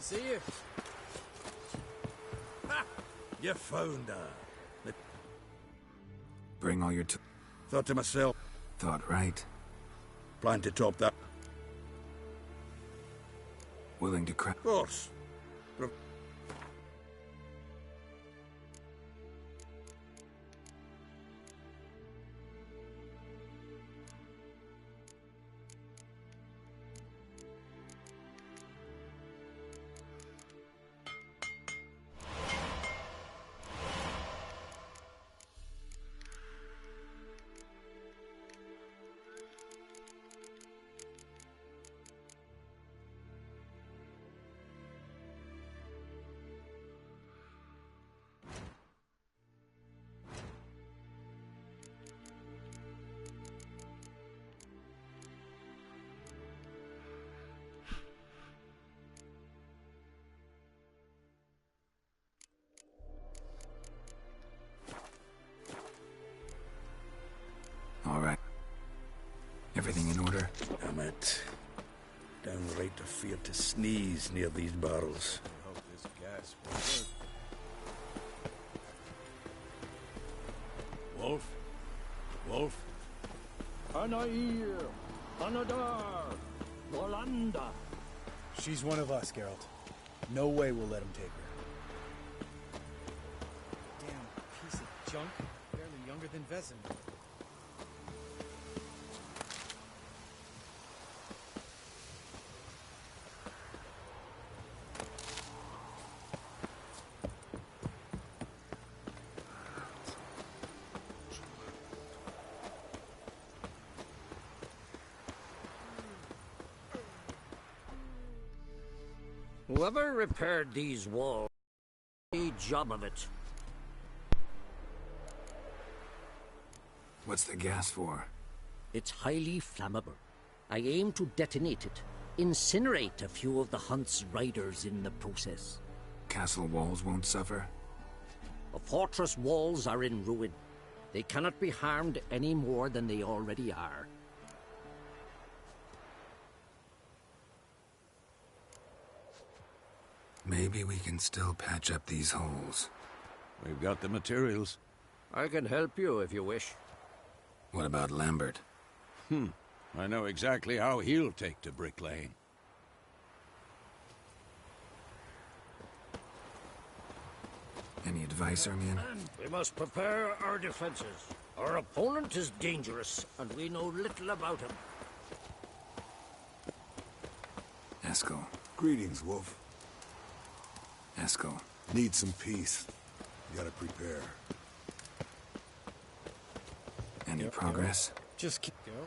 see you. Ha! You found her. Bring all your Thought to myself, Thought right. plan to top that. Willing to crack. Of course. All right. Everything in order? Damn it. Downright afraid to sneeze near these barrels. I hope this gas will work. Wolf? Wolf? Anair, Anadar, Rolanda. She's one of us, Geralt. No way we'll let him take her. Damn piece of junk. Barely younger than Vesemir. Whoever repaired these walls, a job of it. What's the gas for? It's highly flammable. I aim to detonate it, incinerate a few of the hunt's riders in the process. Castle walls won't suffer? The fortress walls are in ruin. They cannot be harmed any more than they already are. Maybe we can still patch up these holes. We've got the materials. I can help you if you wish. What about Lambert? I know exactly how he'll take to bricklaying. Any advice, Ermion? We must prepare our defenses. Our opponent is dangerous, and we know little about him. Eskel. Greetings, Wolf. Eskel. Need some peace. You gotta prepare. Any progress? Just keep going.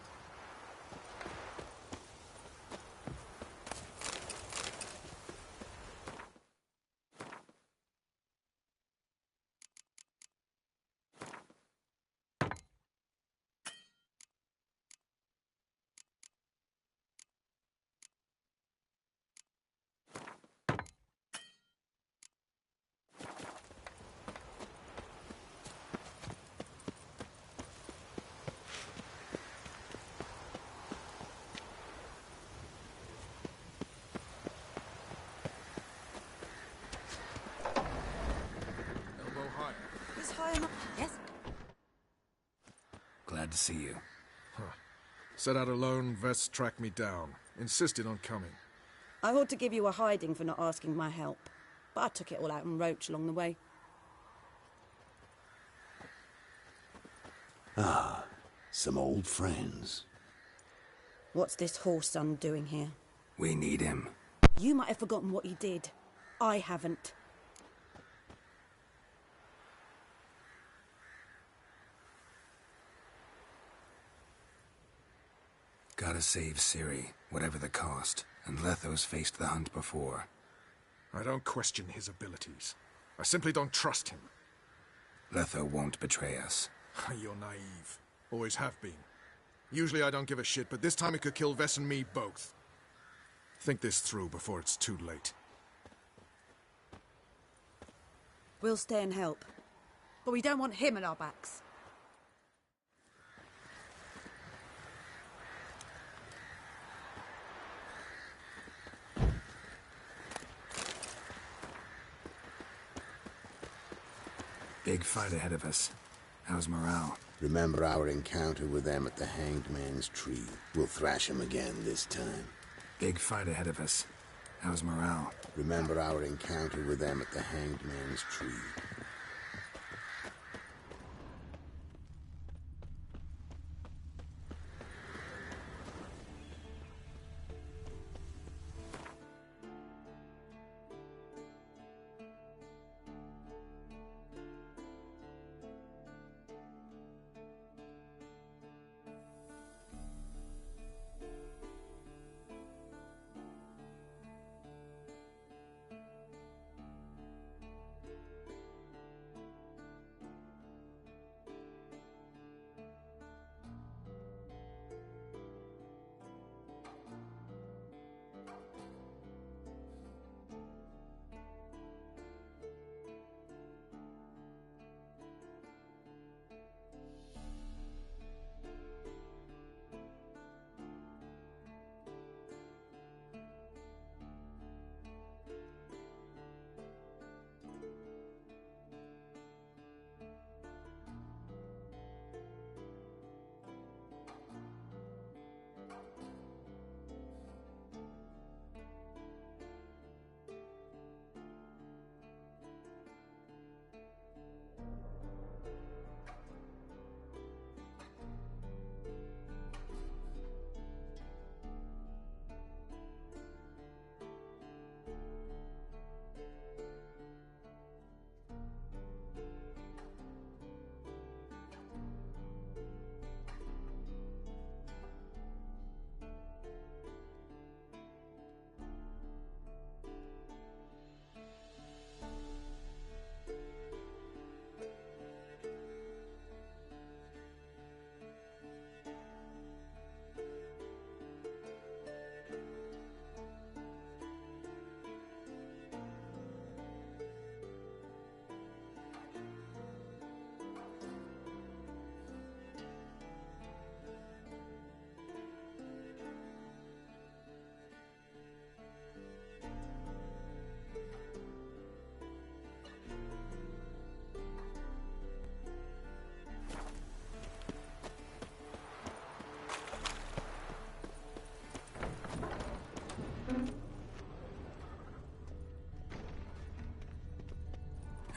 Yes? Glad to see you. Set out alone, Vest tracked me down. Insisted on coming. I ought to give you a hiding for not asking my help, but I took it all out in Roach along the way. Ah, some old friends. What's this horse son doing here? We need him. You might have forgotten what he did. I haven't. Gotta save Ciri, whatever the cost. And Letho's faced the hunt before. I don't question his abilities. I simply don't trust him. Letho won't betray us. You're naive. Always have been. Usually I don't give a shit, but this time it could kill Vess and me both. Think this through before it's too late. We'll stay and help. But we don't want him at our backs. Big fight ahead of us. How's morale? Remember our encounter with them at the Hanged Man's Tree. We'll thrash 'em again this time. Big fight ahead of us. How's morale? Remember our encounter with them at the Hanged Man's Tree.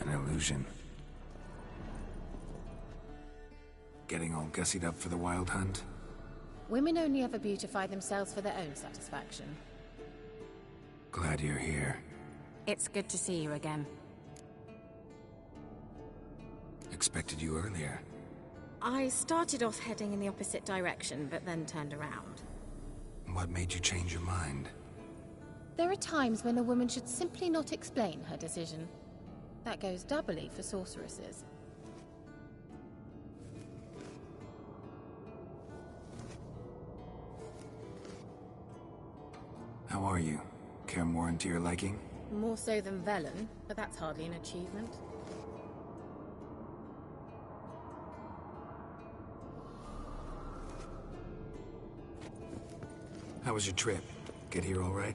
An illusion. Getting all gussied up for the wild hunt? Women only ever beautify themselves for their own satisfaction. Glad you're here. It's good to see you again. Expected you earlier. I started off heading in the opposite direction, but then turned around. What made you change your mind? There are times when a woman should simply not explain her decision. That goes doubly for sorceresses. How are you? Kaer Morhen to your liking? More so than Velen, but that's hardly an achievement. How was your trip? Get here all right?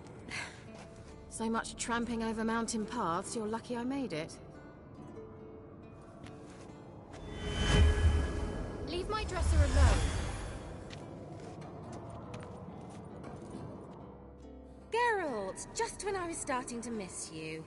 So much tramping over mountain paths, you're lucky I made it. Leave my dresser alone. Geralt, just when I was starting to miss you.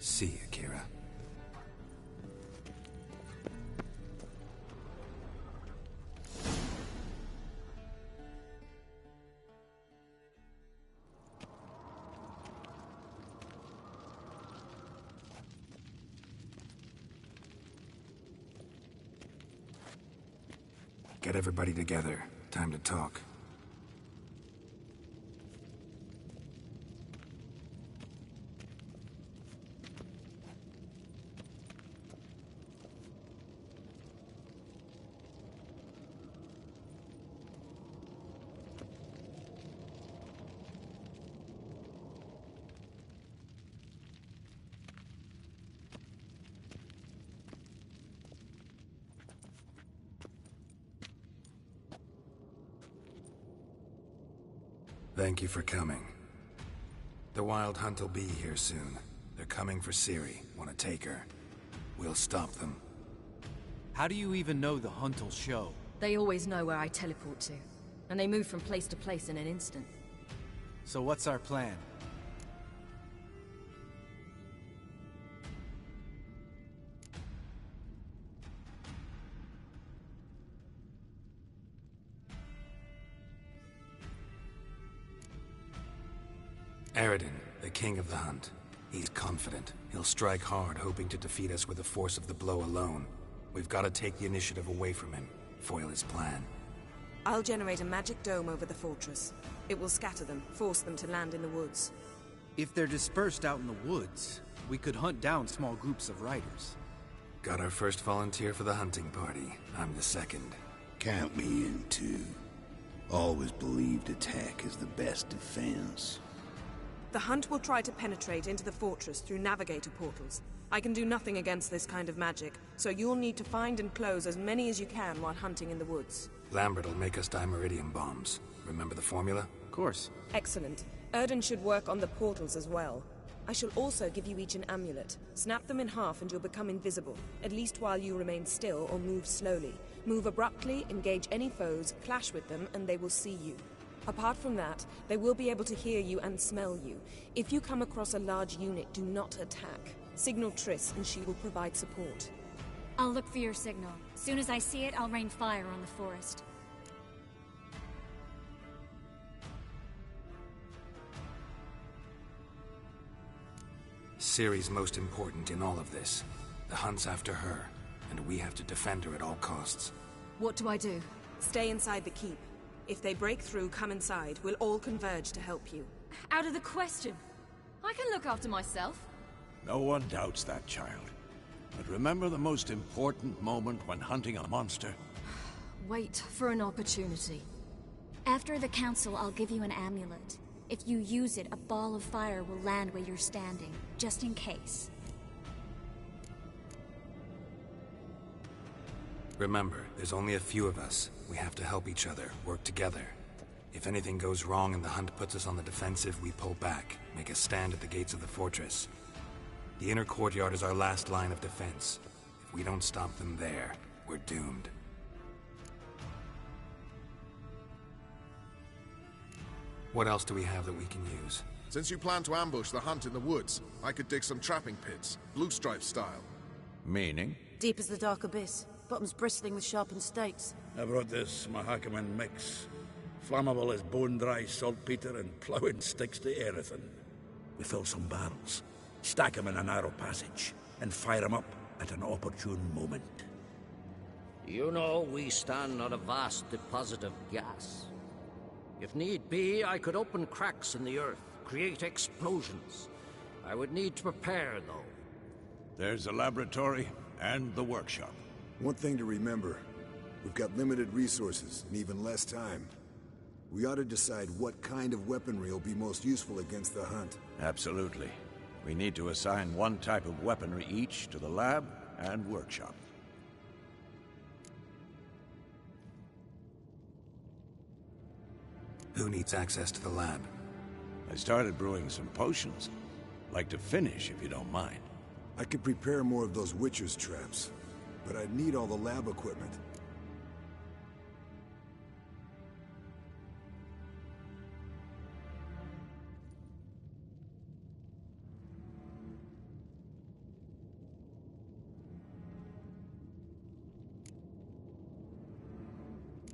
See you, Kira. Get everybody together. Time to talk. Thank you for coming. The Wild Hunt will be here soon. They're coming for Ciri. Want to take her? We'll stop them. How do you even know the Hunt will show? They always know where I teleport to. And they move from place to place in an instant. So what's our plan? Aradin, the king of the Hunt. He's confident. He'll strike hard, hoping to defeat us with the force of the blow alone. We've got to take the initiative away from him, foil his plan. I'll generate a magic dome over the fortress. It will scatter them, force them to land in the woods. If they're dispersed out in the woods, we could hunt down small groups of riders. Got our first volunteer for the hunting party. I'm the second. Count me in, too. Always believed attack is the best defense. The Hunt will try to penetrate into the fortress through navigator portals. I can do nothing against this kind of magic, so you'll need to find and close as many as you can while hunting in the woods. Lambert will make us dimeridium bombs. Remember the formula? Of course. Excellent. Erden should work on the portals as well. I shall also give you each an amulet. Snap them in half and you'll become invisible, at least while you remain still or move slowly. Move abruptly, engage any foes, clash with them, and they will see you. Apart from that, they will be able to hear you and smell you. If you come across a large unit, do not attack. Signal Triss and she will provide support. I'll look for your signal. Soon as I see it, I'll rain fire on the forest. Ciri's most important in all of this. The Hunt's after her, and we have to defend her at all costs. What do I do? Stay inside the keep. If they break through, come inside. We'll all converge to help you. Out of the question. I can look after myself. No one doubts that, child. But remember the most important moment when hunting a monster? Wait for an opportunity. After the council, I'll give you an amulet. If you use it, a ball of fire will land where you're standing, just in case. Remember, there's only a few of us. We have to help each other, work together. If anything goes wrong and the Hunt puts us on the defensive, we pull back, make a stand at the gates of the fortress. The inner courtyard is our last line of defense. If we don't stop them there, we're doomed. What else do we have that we can use? Since you plan to ambush the Hunt in the woods, I could dig some trapping pits, blue stripe style. Meaning? Deep as the dark abyss. Bottoms bristling with sharpened stakes. I brought this Mahakaman mix. Flammable as bone-dry saltpeter and ploughing sticks to everything. We fill some barrels, stack them in a narrow passage, and fire them up at an opportune moment. You know, we stand on a vast deposit of gas. If need be, I could open cracks in the earth, create explosions. I would need to prepare, though. There's the laboratory and the workshop. One thing to remember, we've got limited resources and even less time. We ought to decide what kind of weaponry will be most useful against the Hunt. Absolutely. We need to assign one type of weaponry each to the lab and workshop. Who needs access to the lab? I started brewing some potions. Like to finish, if you don't mind. I could prepare more of those Witcher's traps, but I'd need all the lab equipment.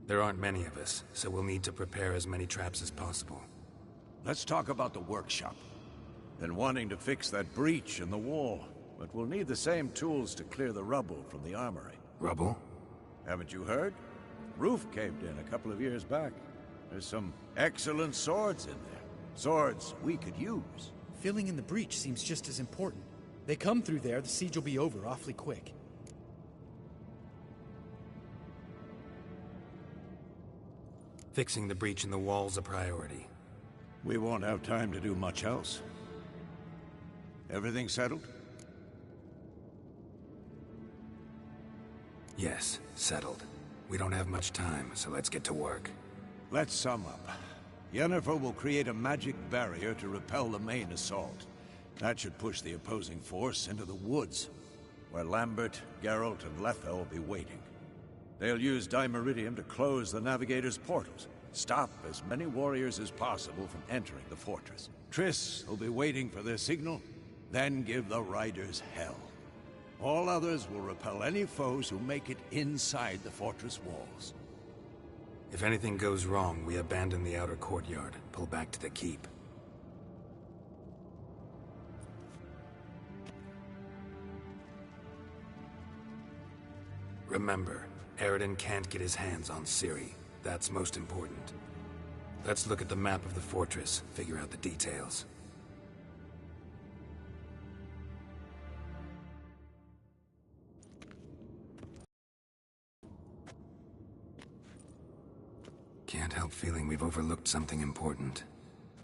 There aren't many of us, so we'll need to prepare as many traps as possible. Let's talk about the workshop. Been wanting to fix that breach in the wall, but we'll need the same tools to clear the rubble from the armory. Rubble? Haven't you heard? Roof caved in a couple of years back. There's some excellent swords in there. Swords we could use. Filling in the breach seems just as important. They come through there, the siege will be over awfully quick. Fixing the breach in the wall's a priority. We won't have time to do much else. Everything settled? Yes, settled. We don't have much time, so let's get to work. Let's sum up. Yennefer will create a magic barrier to repel the main assault. That should push the opposing force into the woods, where Lambert, Geralt, and Letha will be waiting. They'll use Dimeridium to close the Navigator's portals, stop as many warriors as possible from entering the fortress. Triss will be waiting for their signal, then give the riders hell. All others will repel any foes who make it inside the fortress walls. If anything goes wrong, we abandon the outer courtyard, pull back to the keep. Remember, Eridan can't get his hands on Ciri. That's most important. Let's look at the map of the fortress, figure out the details. Can't help feeling we've overlooked something important.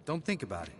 Don't think about it.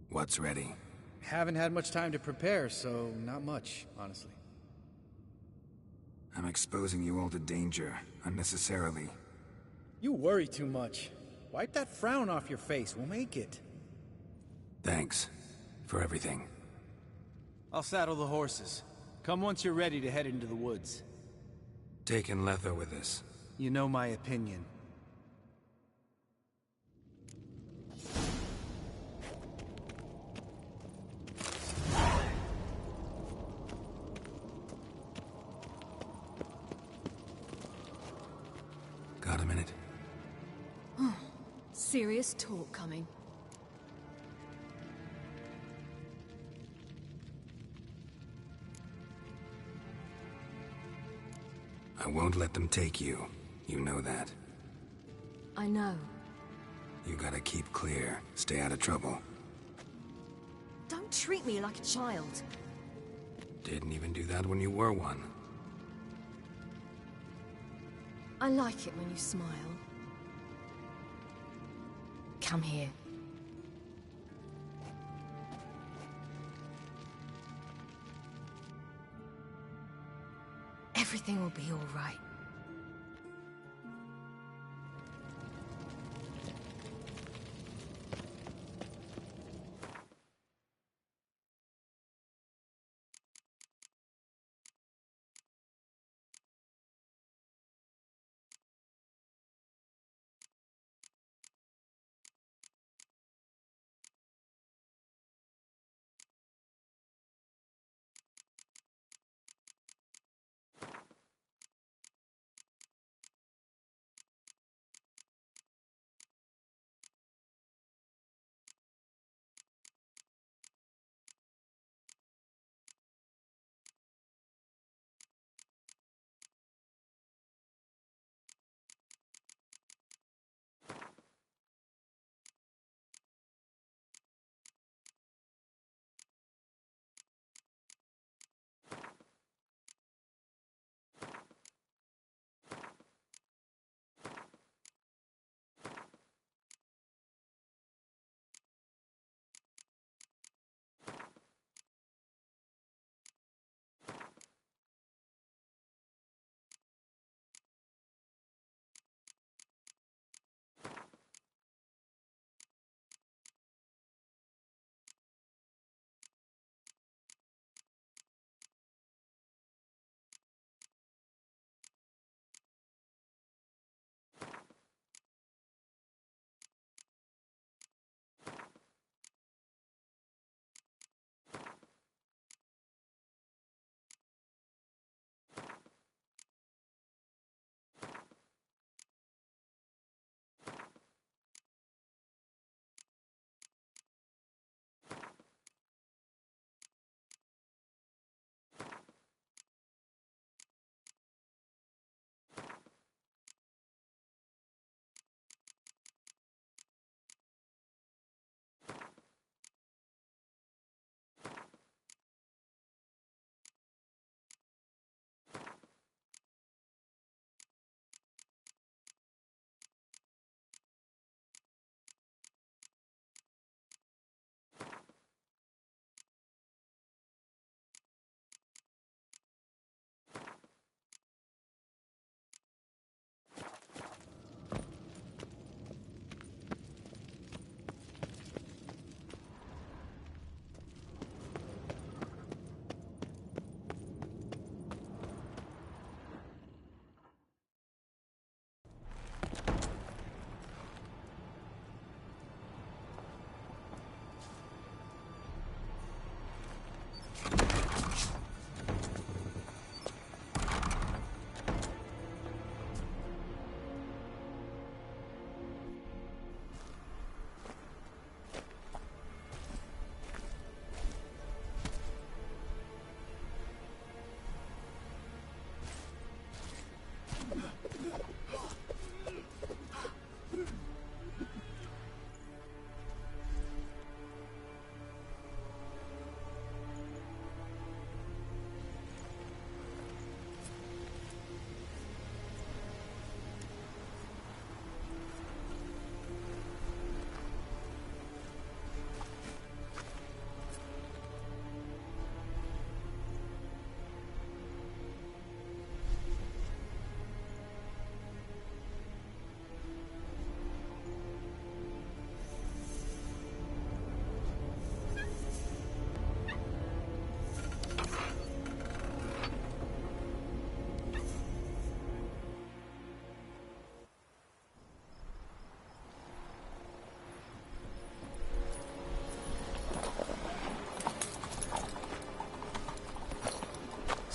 What's ready? Haven't had much time to prepare, so not much, honestly. I'm exposing you all to danger, unnecessarily. You worry too much. Wipe that frown off your face, we'll make it. Thanks. For everything. I'll saddle the horses. Come once you're ready to head into the woods. Taking Letha with us. You know my opinion. Got a minute? Serious talk coming. I won't let them take you. You know that. I know. You gotta keep clear. Stay out of trouble. Don't treat me like a child. Didn't even do that when you were one. I like it when you smile. Come here. Everything will be all right.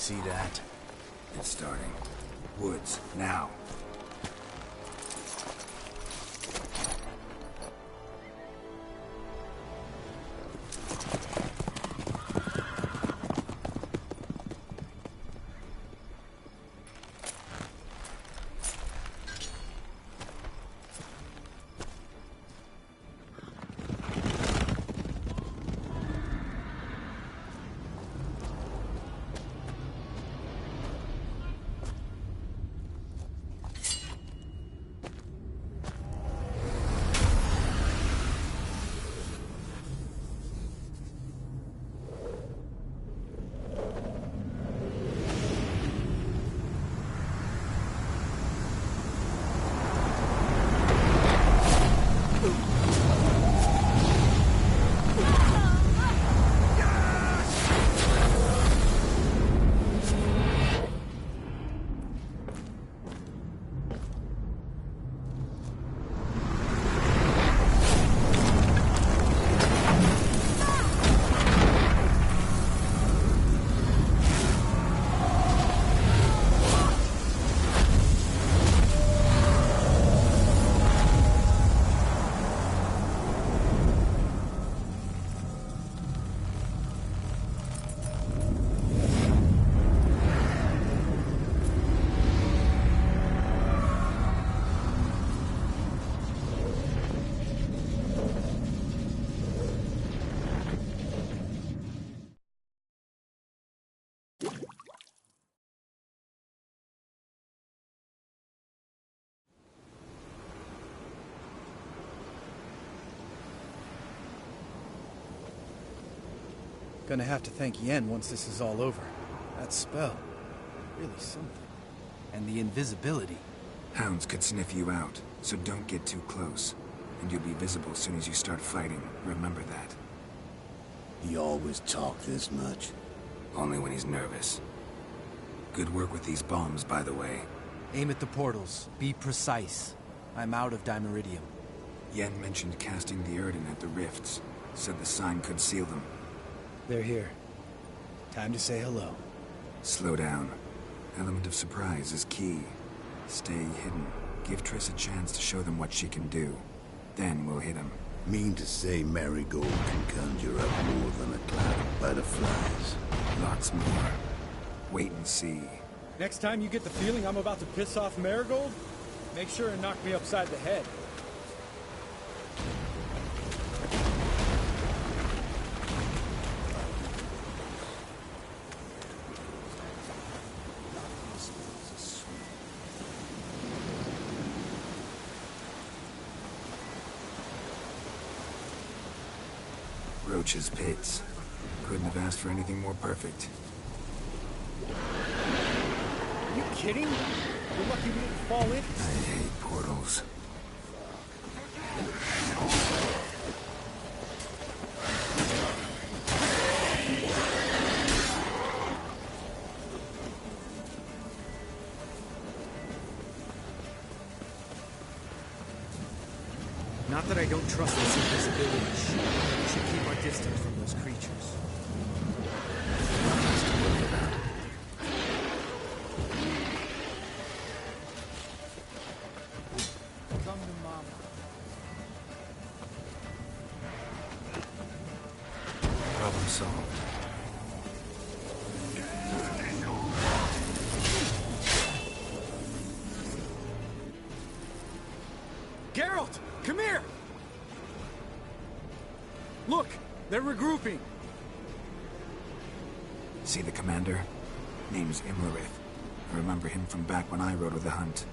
see that. It's starting. Woods, now. Gonna have to thank Yen once this is all over. That spell, really something. And the invisibility. Hounds could sniff you out, so don't get too close. And you'll be visible as soon as you start fighting. Remember that. He always talk this much. Only when he's nervous. Good work with these bombs, by the way. Aim at the portals. Be precise. I'm out of Dimeridium. Yen mentioned casting the Erden at the rifts. Said the sign could seal them. They're here. Time to say hello. Slow down. Element of surprise is key. Stay hidden. Give Triss a chance to show them what she can do. Then we'll hit him. Mean to say Marigold can conjure up more than a cloud of butterflies. Lots more. Wait and see. Next time you get the feeling I'm about to piss off Marigold, make sure and knock me upside the head. Roach's pits. Couldn't have asked for anything more perfect. Are you kidding? You're lucky we didn't fall in. I hate portals. Not that I don't trust this invisibility shit. We should keep our distance from those creatures. Come to Mama. Problem solved. Geralt! Come here! Look! They're regrouping! See the commander? Name's Imlerith. I remember him from back when I rode with the hunt.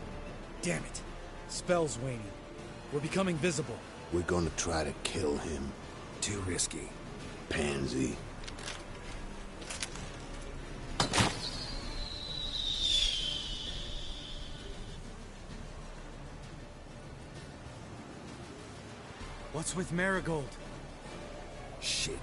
Damn it. Spell's waning. We're becoming visible. We're gonna try to kill him. Too risky. Pansy. What's with Marigold? Shit.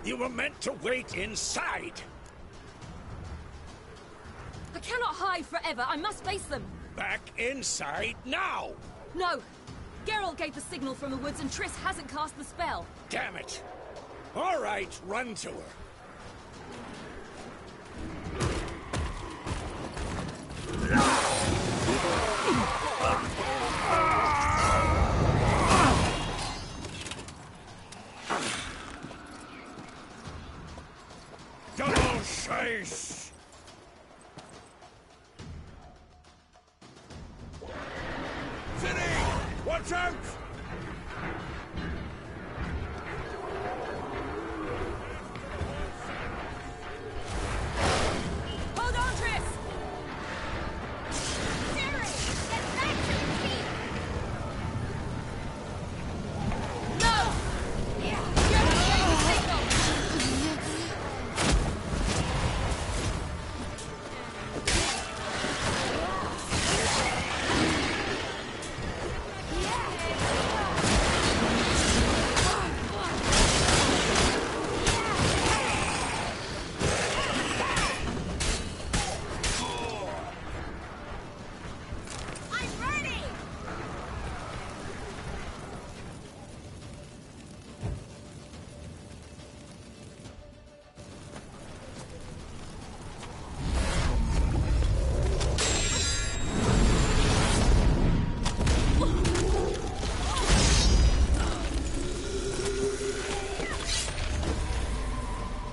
You were meant to wait inside! I cannot hide forever. I must face them. Back inside now! No! Geralt gave the signal from the woods and Triss hasn't cast the spell. Damn it! All right, run to her. Double chase! City! Watch out! Hold on, Triss! Siri, get back to your feet! No! Geralt gave the signal! I'm ready!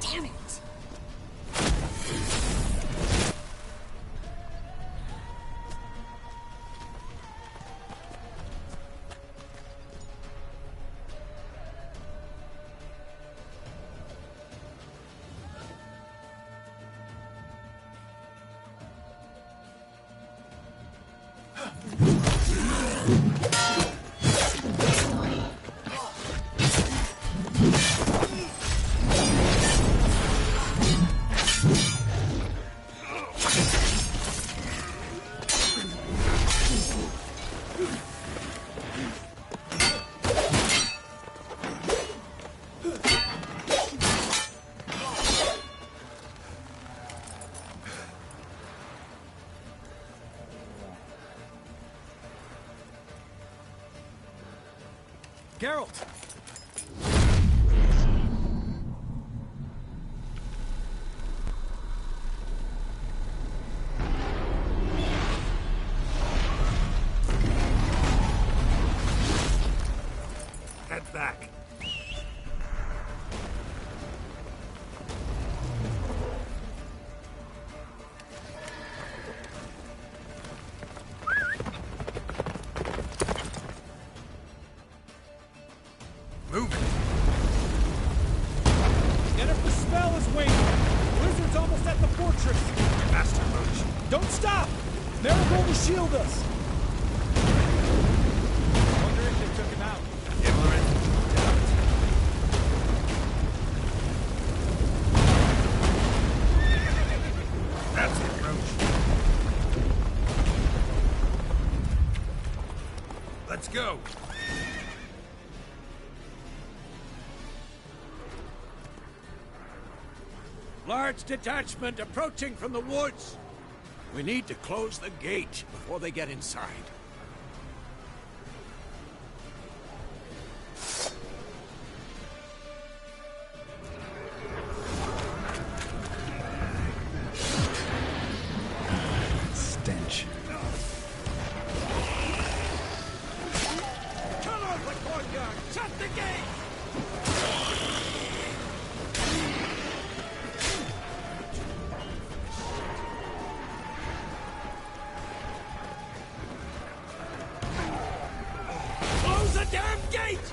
Damn it! Geralt! Head back. Move it! Yennefer's spell is waning. The wizard's almost at the fortress. Faster, Roach. Don't stop! Marigold will shield us. Wonder if they took him out. That's it, Roach. Let's go. Large detachment approaching from the woods. We need to close the gate before they get inside. Stench. Cut off the courtyard! Shut the gate! Close the damn gate!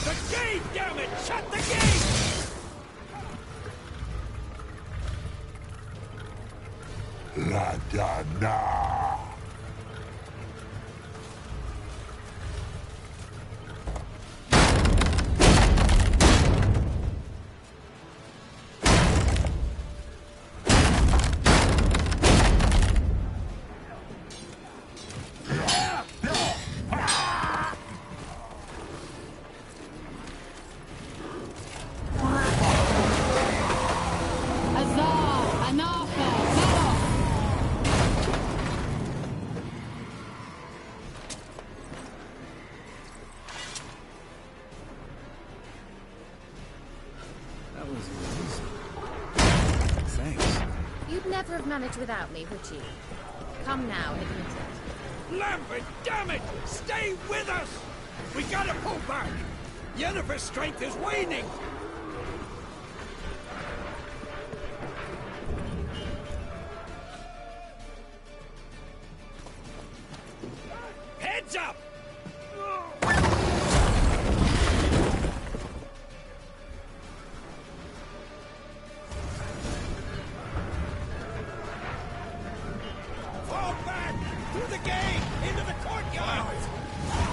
The gate, damn it! Shut the gate! La Dana. manage without me, would you? Come now and admit it. Lambert, damn it! Stay with us! We gotta pull back! Yennefer's strength is waning! Heads up! Fall back! Through the gate! Into the courtyard!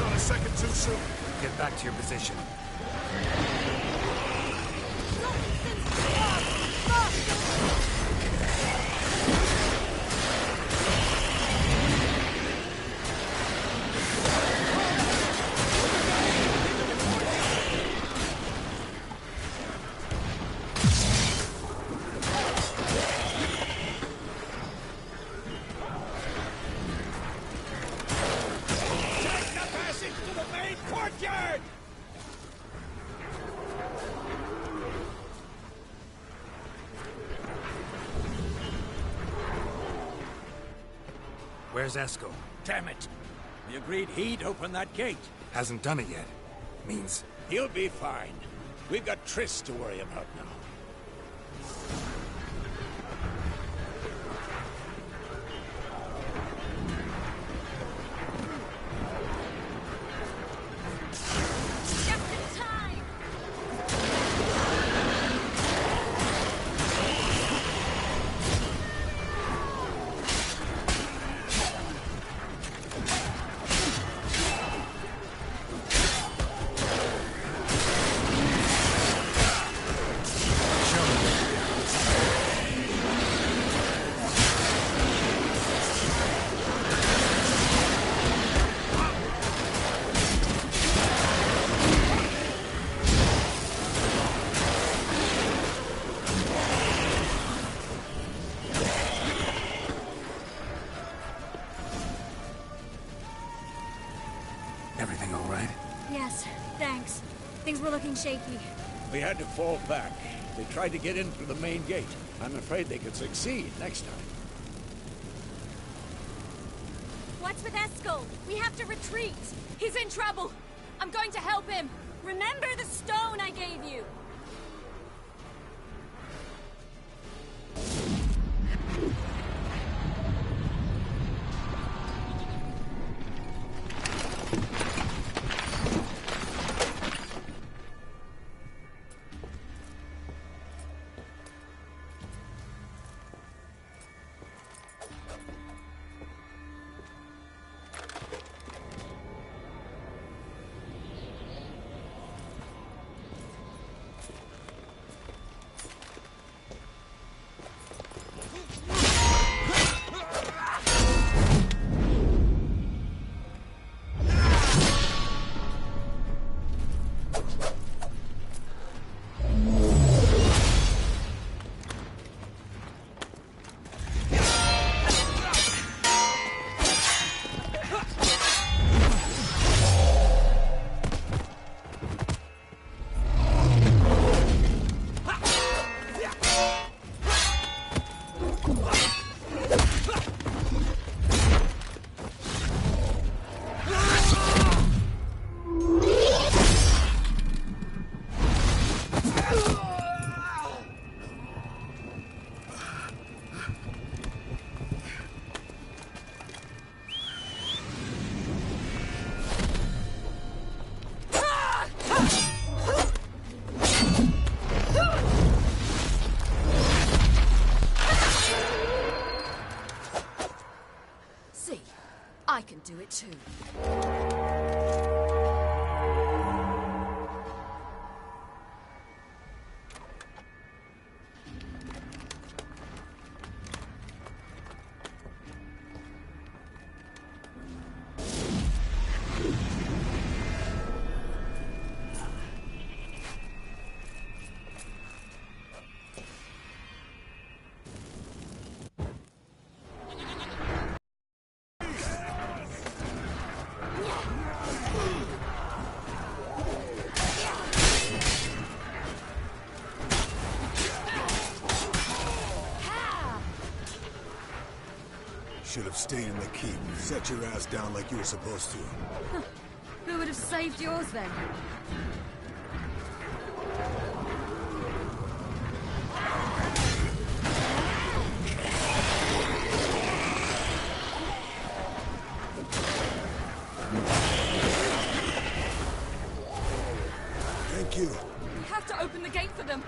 Not a second too soon. Get back to your position. Take the passage to the main courtyard! Where's Esco? Damn it! We agreed he'd open that gate. Hasn't done it yet. Means He'll be fine. We've got Triss to worry about now. Just in time! everything all right? Yes, thanks. Things were looking shaky. We had to fall back. They tried to get in through the main gate. I'm afraid they could succeed next time. What's with Eskel? We have to retreat. He's in trouble. I'm going to help him. Remember the stone I gave you. I can do it too. Should have stayed in the keep. Set your ass down like you were supposed to. Who would have saved yours then? Thank you. We have to open the gate for them.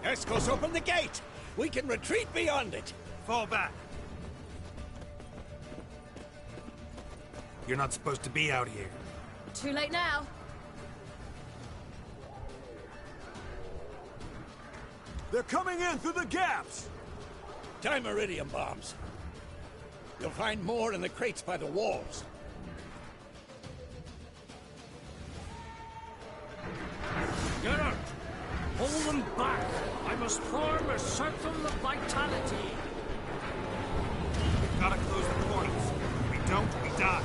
Escos, open the gate! We can retreat beyond it! Fall back. You're not supposed to be out here. Too late now. They're coming in through the gaps! Time iridium bombs. You'll find more in the crates by the walls. Get out! Hold them back! I must form a circle of vitality! We've gotta close the portals. If we don't, we die.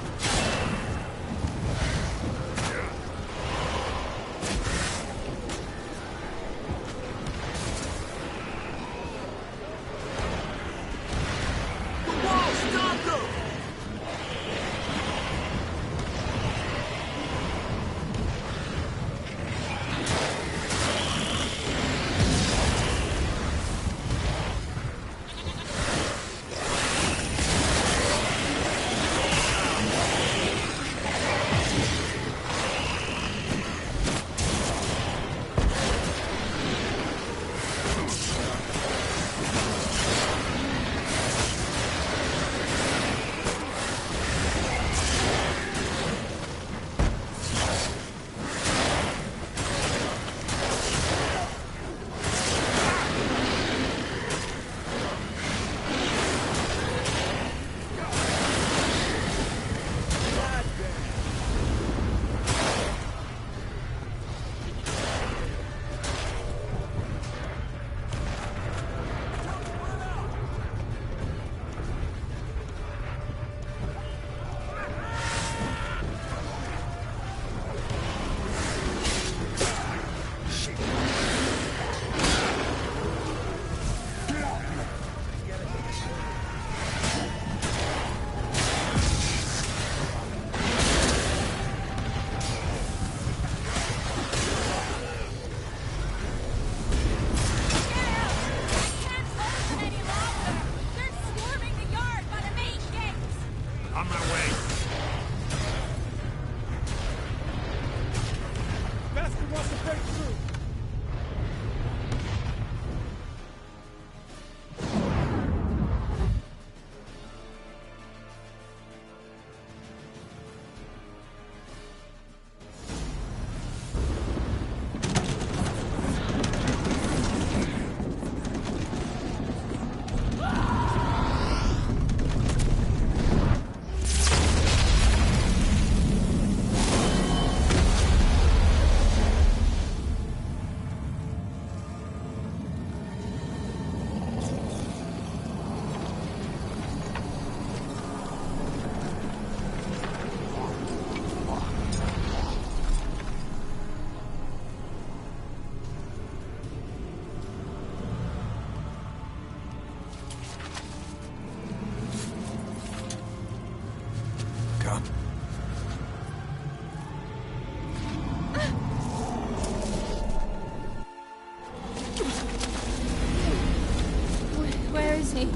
Where is he?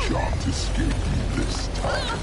Can't escape this time.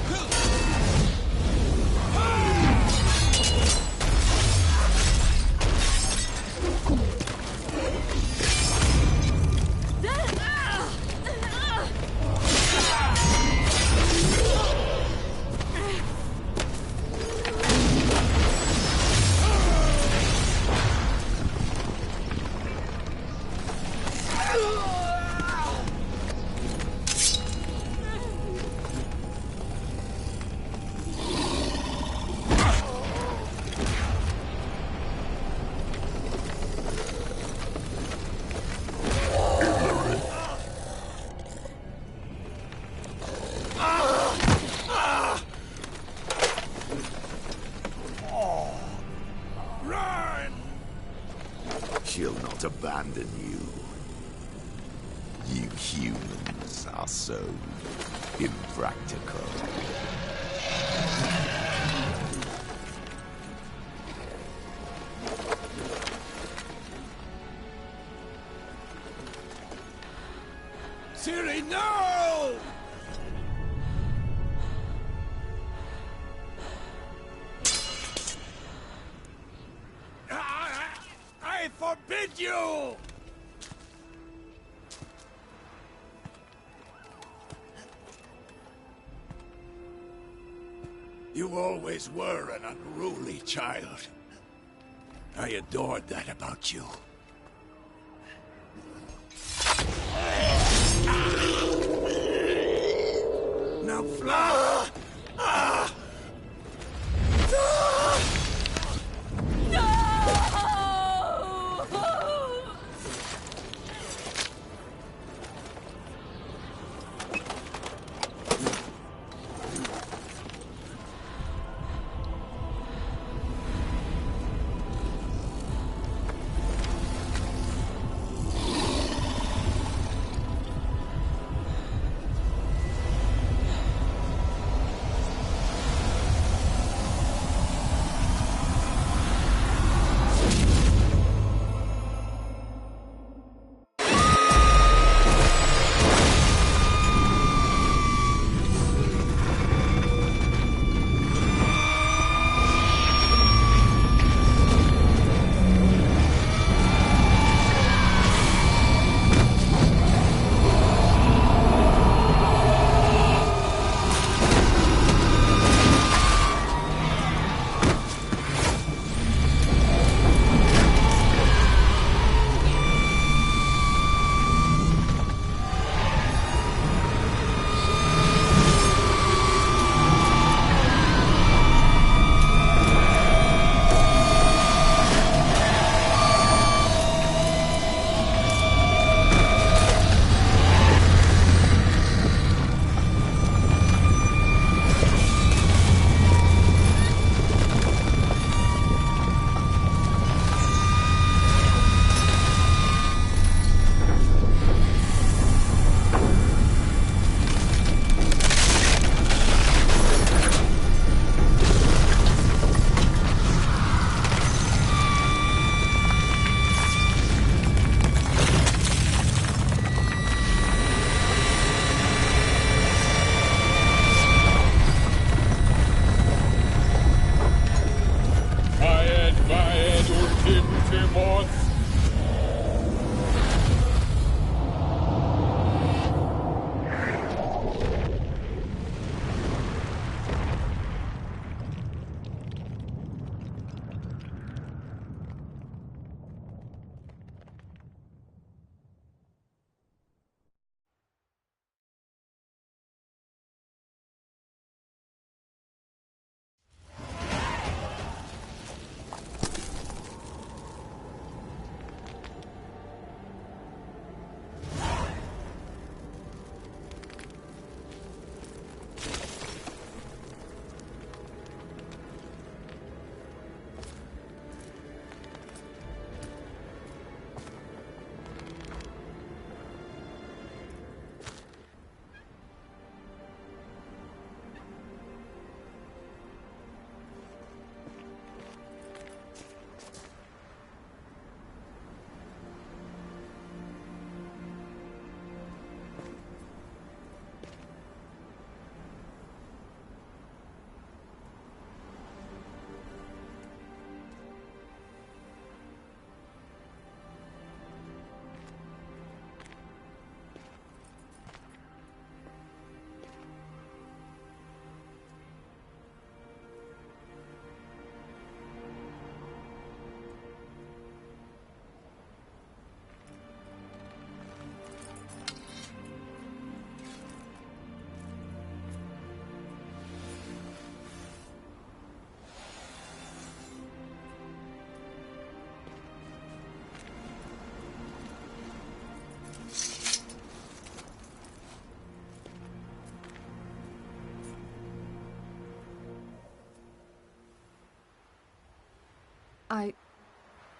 abandon you. You humans are so impractical. Ciri, no! I forbid you! You always were an unruly child. I adored that about you. Now fly!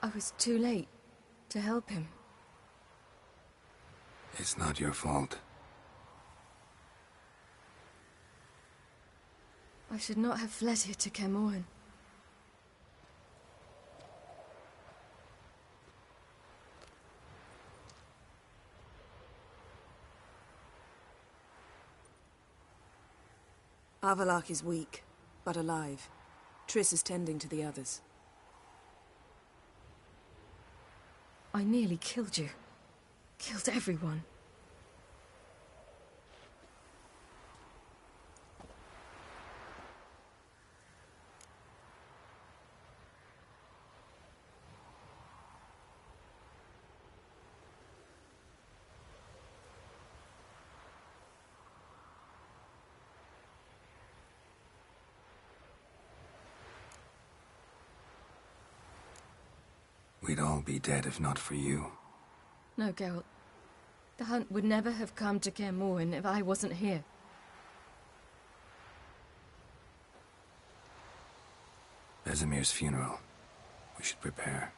I was too late to help him. It's not your fault. I should not have fled here to Kaer. Avallac'h is weak, but alive. Triss is tending to the others. I nearly killed you. Killed everyone. We'd all be dead if not for you. No, Geralt. The hunt would never have come to Kaer if I wasn't here. Vesemir's funeral. We should prepare.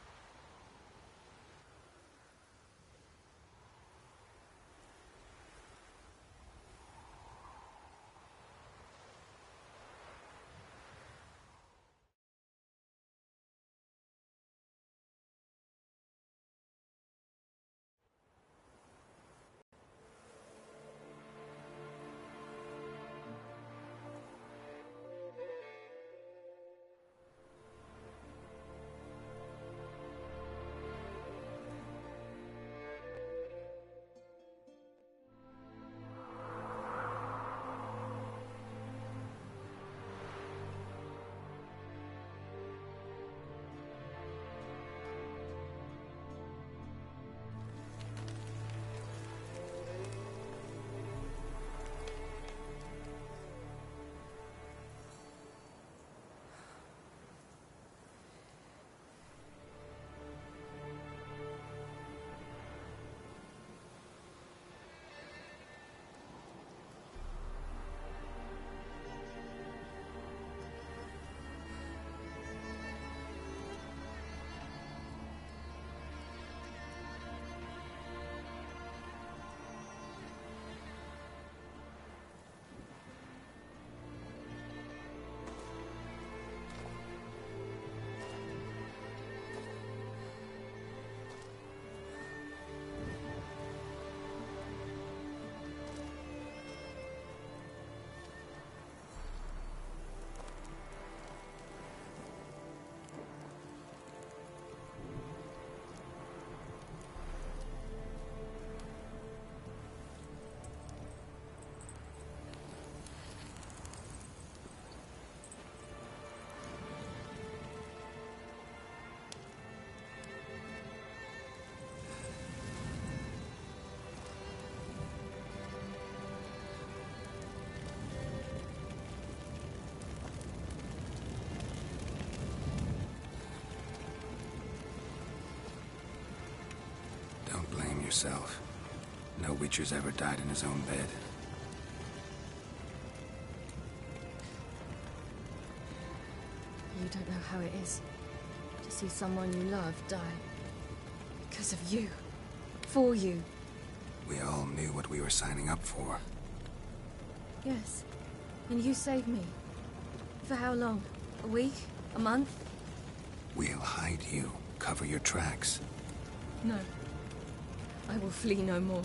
Yourself. No Witcher's ever died in his own bed. You don't know how it is to see someone you love die. Because of you. For you. We all knew what we were signing up for. Yes. And you saved me. For how long? A week? A month? We'll hide you. Cover your tracks. No. I will flee no more.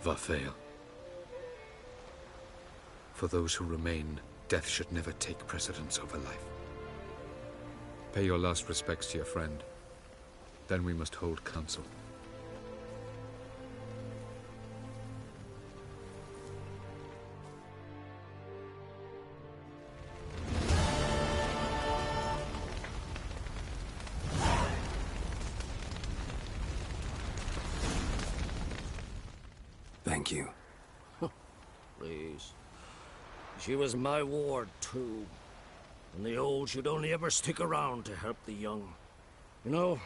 Varfail. For those who remain, death should never take precedence over life. Pay your last respects to your friend. Then we must hold council. Thank you. Please. She was my ward, too. And the old should only ever stick around to help the young. You know,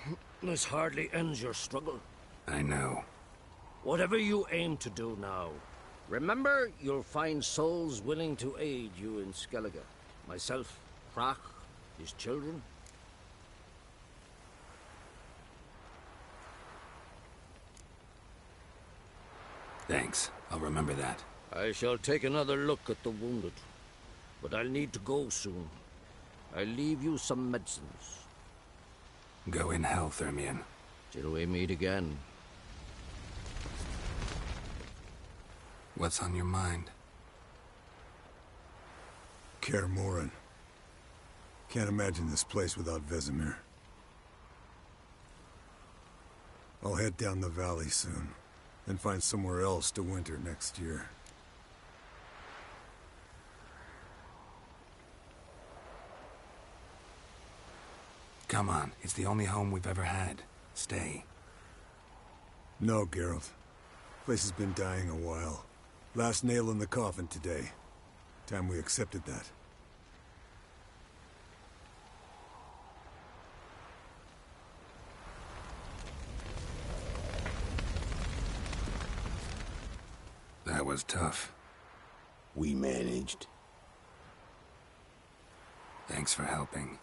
this hardly ends your struggle. I know. Whatever you aim to do now, remember you'll find souls willing to aid you in Skellige. Myself, Krach, his children. Thanks. I'll remember that. I shall take another look at the wounded. But I'll need to go soon. I'll leave you some medicines. Go in health, Ermion. Till we meet again. What's on your mind? Kaer Morhen. Can't imagine this place without Vesemir. I'll head down the valley soon, and find somewhere else to winter next year. Come on, it's the only home we've ever had. Stay. No, Geralt. Place has been dying a while. Last nail in the coffin today. Time we accepted that. That was tough. We managed. Thanks for helping.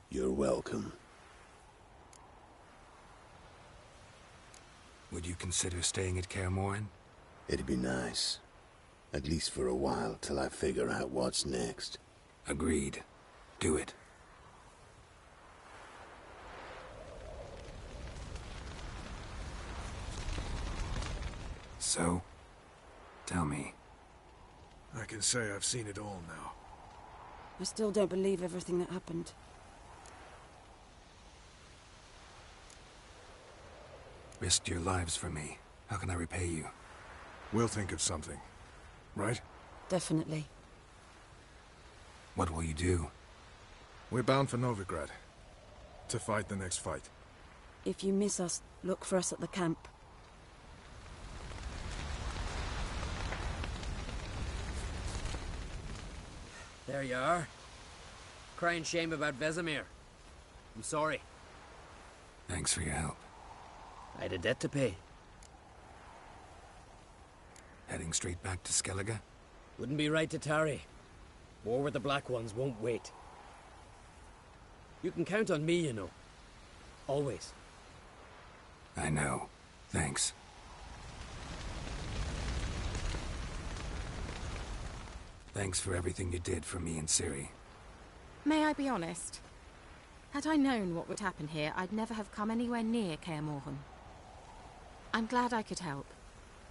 You're welcome. Would you consider staying at Kaer Morhen? It'd be nice. At least for a while, till I figure out what's next. Agreed. Do it. So, tell me. I can say I've seen it all now. I still don't believe everything that happened. Risked your lives for me. How can I repay you? We'll think of something. Right? Definitely. What will you do? We're bound for Novigrad. To fight the next fight. If you miss us, look for us at the camp. There you are. Crying shame about Vesemir. I'm sorry. Thanks for your help. I had a debt to pay. Heading straight back to Skellige? Wouldn't be right to tarry. War with the Black Ones won't wait. You can count on me, you know. Always. I know. Thanks. Thanks for everything you did for me and Ciri. May I be honest? Had I known what would happen here, I'd never have come anywhere near Kaer Morhen. I'm glad I could help,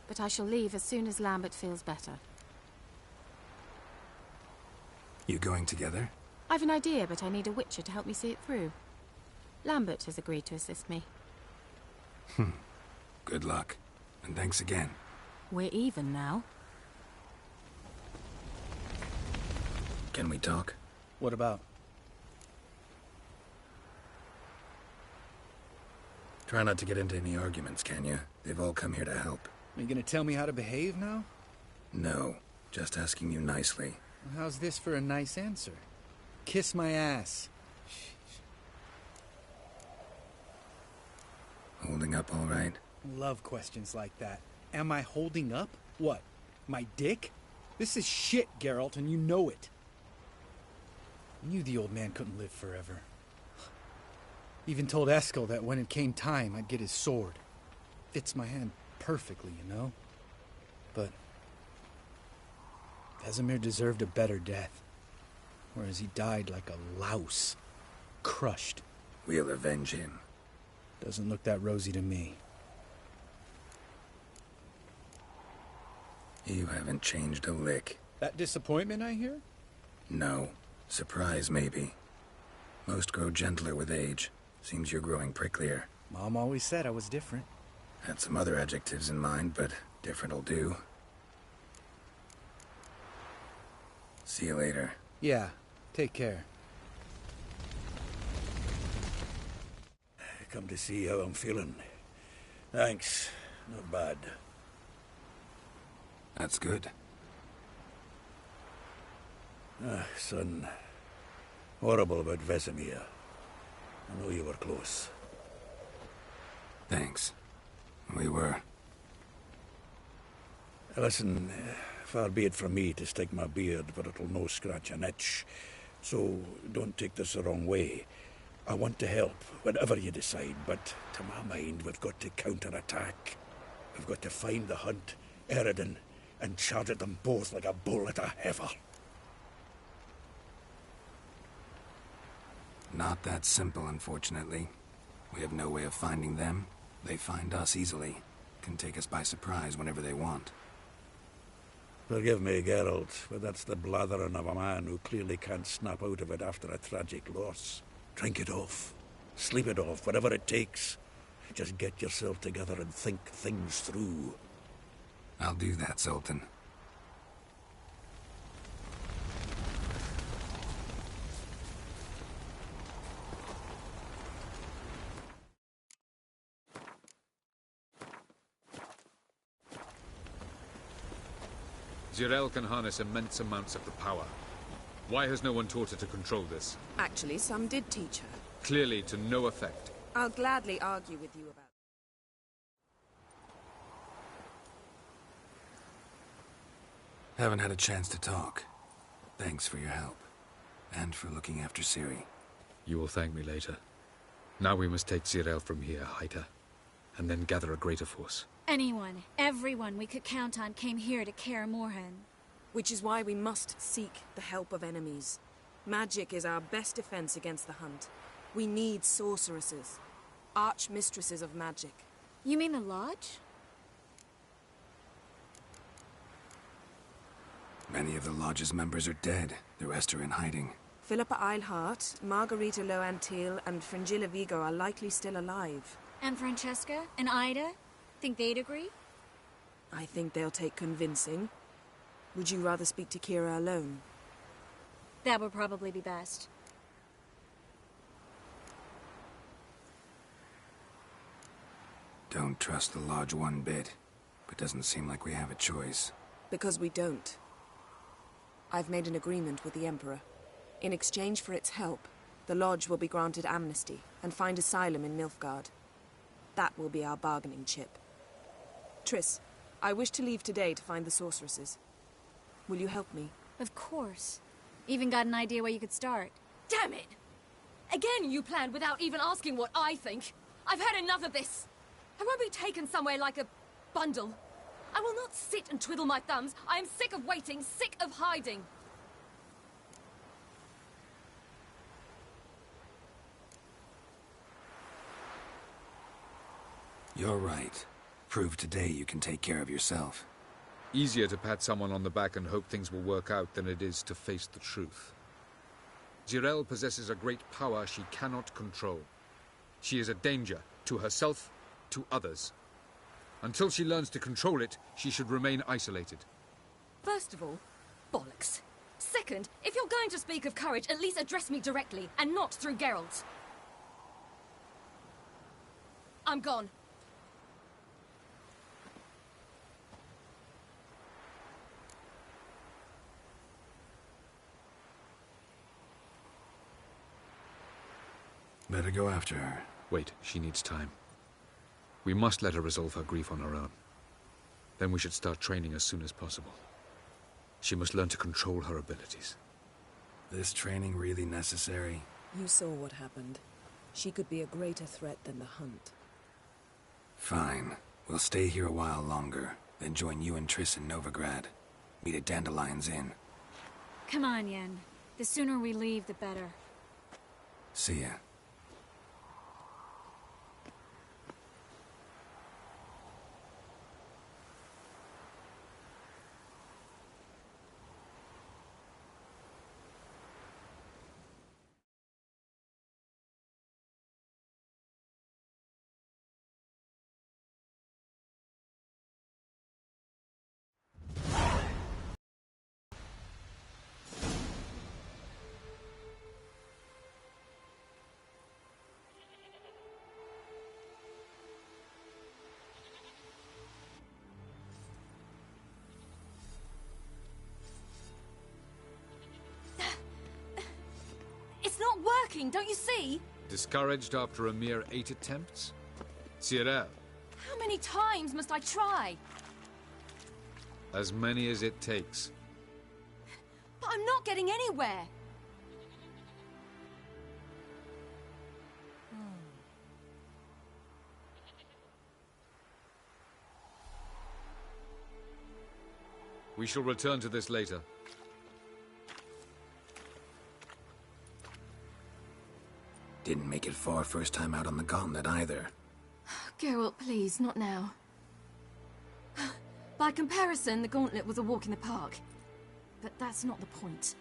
but I shall leave as soon as Lambert feels better. You going together? I've an idea, but I need a witcher to help me see it through. Lambert has agreed to assist me. Good luck. And thanks again. We're even now. Can we talk? What about? Try not to get into any arguments, can you? They've all come here to help. Are you gonna tell me how to behave now? No, just asking you nicely. Well, how's this for a nice answer? Kiss my ass. Holding up all right? Love questions like that. Am I holding up? What? My dick? This is shit, Geralt, and you know it. I knew the old man couldn't live forever. Even told Eskel that when it came time, I'd get his sword. Fits my hand perfectly, you know? But Vesemir deserved a better death. Whereas he died like a louse. Crushed. We'll avenge him. Doesn't look that rosy to me. You haven't changed a lick. That disappointment I hear? No. Surprise, maybe. Most grow gentler with age. Seems you're growing pricklier. Mom always said I was different. Had some other adjectives in mind, but different'll do. See you later. Yeah, take care. Come to see how I'm feeling. Thanks. Not bad. That's good. Son. Horrible about Vesemir. I know you were close. Thanks. We were. Listen, far be it from me to stick my beard, but it'll no scratch an itch. So don't take this the wrong way. I want to help, whatever you decide, but to my mind, we've got to counterattack. We've got to find the Hunt, Eredin, and charge at them both like a bull at a heifer. Not that simple, unfortunately. We have no way of finding them. They find us easily. Can take us by surprise whenever they want. Forgive me, Geralt, but that's the blathering of a man who clearly can't snap out of it after a tragic loss. Drink it off. Sleep it off, whatever it takes. Just get yourself together and think things through. I'll do that, Sultan. Zirael can harness immense amounts of the power. Why has no one taught her to control this? Actually, some did teach her. Clearly to no effect. I'll gladly argue with you about Haven't had a chance to talk. Thanks for your help. And for looking after Ciri. You will thank me later. Now we must take Zirael from here, hide her, and then gather a greater force. Anyone, everyone we could count on came here to Kaer Morhen. Which is why we must seek the help of enemies. Magic is our best defense against the Hunt. We need sorceresses. Archmistresses of magic. You mean the Lodge? Many of the Lodge's members are dead. The rest are in hiding. Philippa Eilhart, Margarita Loantil, and Fringilla Vigo are likely still alive. And Francesca? And Ida? Think they'd agree? I think they'll take convincing. Would you rather speak to Kira alone? That would probably be best. Don't trust the Lodge one bit, but doesn't seem like we have a choice. Because we don't. I've made an agreement with the Emperor. In exchange for its help, the Lodge will be granted amnesty and find asylum in Nilfgaard. That will be our bargaining chip. Triss, I wish to leave today to find the sorceresses. Will you help me? Of course. Even got an idea where you could start. Damn it! Again you planned without even asking what I think. I've had enough of this. I won't be taken somewhere like a bundle. I will not sit and twiddle my thumbs. I am sick of waiting, sick of hiding. You're right. Prove today you can take care of yourself. Easier to pat someone on the back and hope things will work out than it is to face the truth. Zirael possesses a great power she cannot control. She is a danger to herself, to others. Until she learns to control it, she should remain isolated. First of all, bollocks. Second, if you're going to speak of courage, at least address me directly, and not through Geralt. I'm gone. Better go after her. Wait, she needs time. We must let her resolve her grief on her own. Then we should start training as soon as possible. She must learn to control her abilities. This training really necessary? You saw what happened. She could be a greater threat than the Hunt. Fine. We'll stay here a while longer, then join you and Triss in Novigrad. Meet at Dandelion's Inn. Come on, Yen. The sooner we leave, the better. See ya. working, don't you see? Discouraged after a mere 8 attempts? Cyril, How many times must I try? as many as it takes. But I'm not getting anywhere. We shall return to this later. Didn't make it far first time out on the gauntlet either. Geralt, please, not now. By comparison, the gauntlet was a walk in the park. But that's not the point.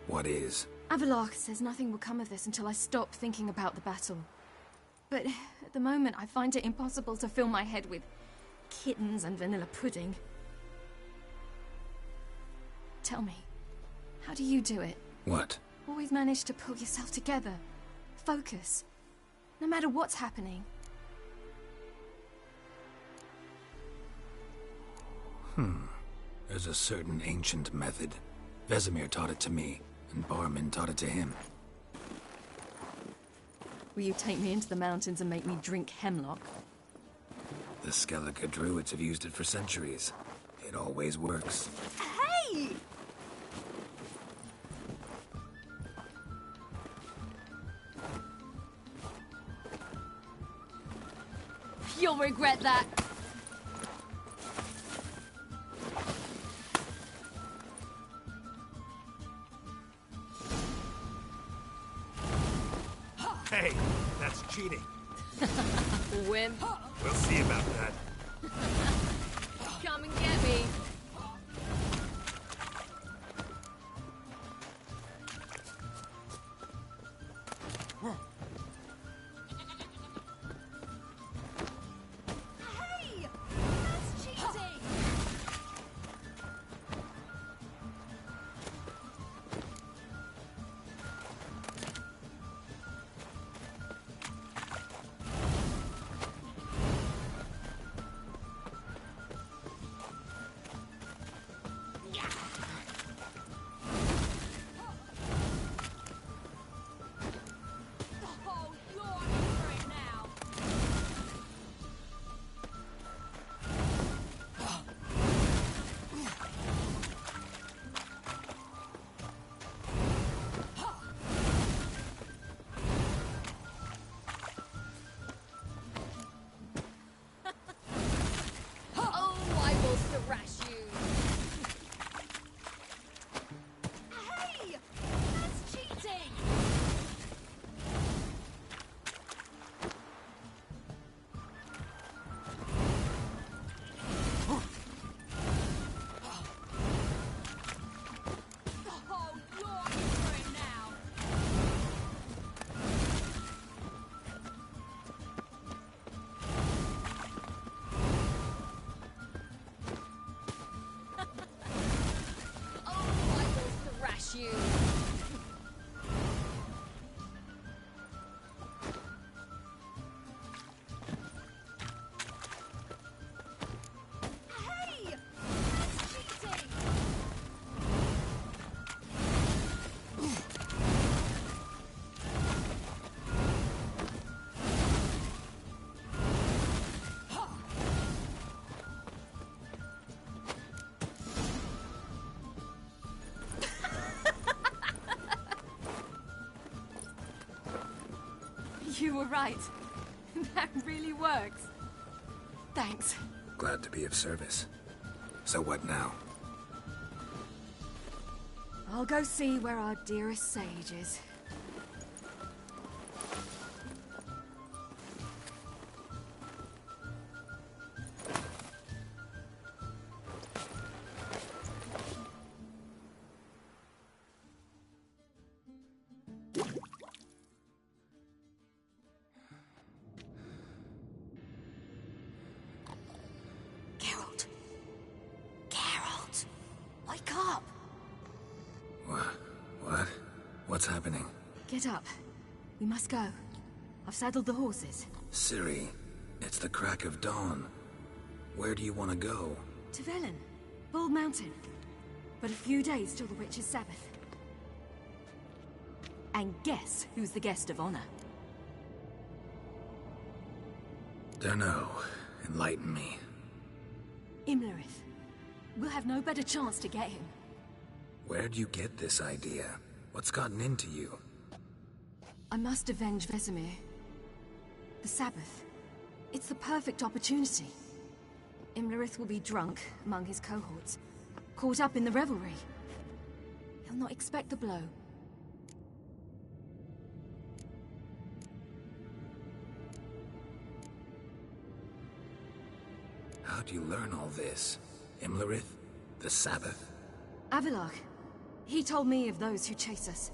What is? Avallac'h says nothing will come of this until I stop thinking about the battle. But at the moment, I find it impossible to fill my head with kittens and vanilla pudding. Tell me, how do you do it? What? Always manage to pull yourself together. Focus. No matter what's happening. There's a certain ancient method. Vesemir taught it to me, and Barman taught it to him. Will you take me into the mountains and make me drink hemlock? The Skellige druids have used it for centuries. It always works. Hey! You'll regret that. Hey, that's cheating. Wimp. We'll see about that. Come and get me. Hey! That's cheating! You. Hey! That's cheating! You were right. That really works. Thanks. Glad to be of service. So what now? I'll go see where our dearest sage is. Wake up! What? What's happening? Get up. We must go. I've saddled the horses. Ciri, it's the crack of dawn. Where do you want to go? To Velen. Bald Mountain. But a few days till the Witch's Sabbath. And guess who's the guest of honor? Dunno. Enlighten me. Imlerith. We'll have no better chance to get him. Where'd you get this idea? What's gotten into you? I must avenge Vesemir. The Sabbath. It's the perfect opportunity. Imlerith will be drunk among his cohorts, caught up in the revelry. He'll not expect the blow. How'd you learn all this? Imlerith? The Sabbath? Avilark. He told me of those who chase us.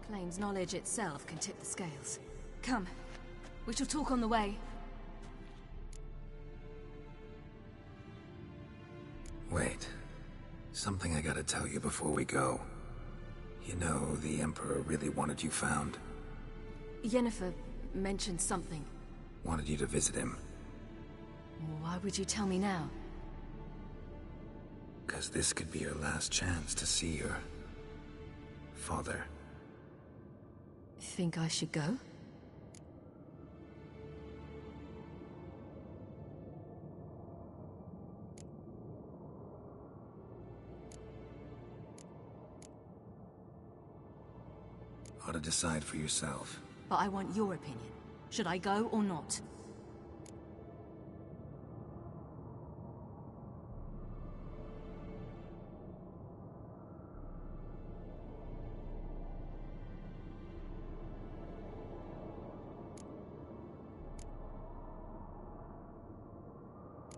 Claims knowledge itself can tip the scales. Come. We shall talk on the way. Wait. Something I gotta tell you before we go. You know, the Emperor really wanted you found. Yennefer mentioned something. Wanted you to visit him. Why would you tell me now? 'Cause this could be your last chance to see your father. Think I should go? Ought to decide for yourself. But I want your opinion. Should I go or not?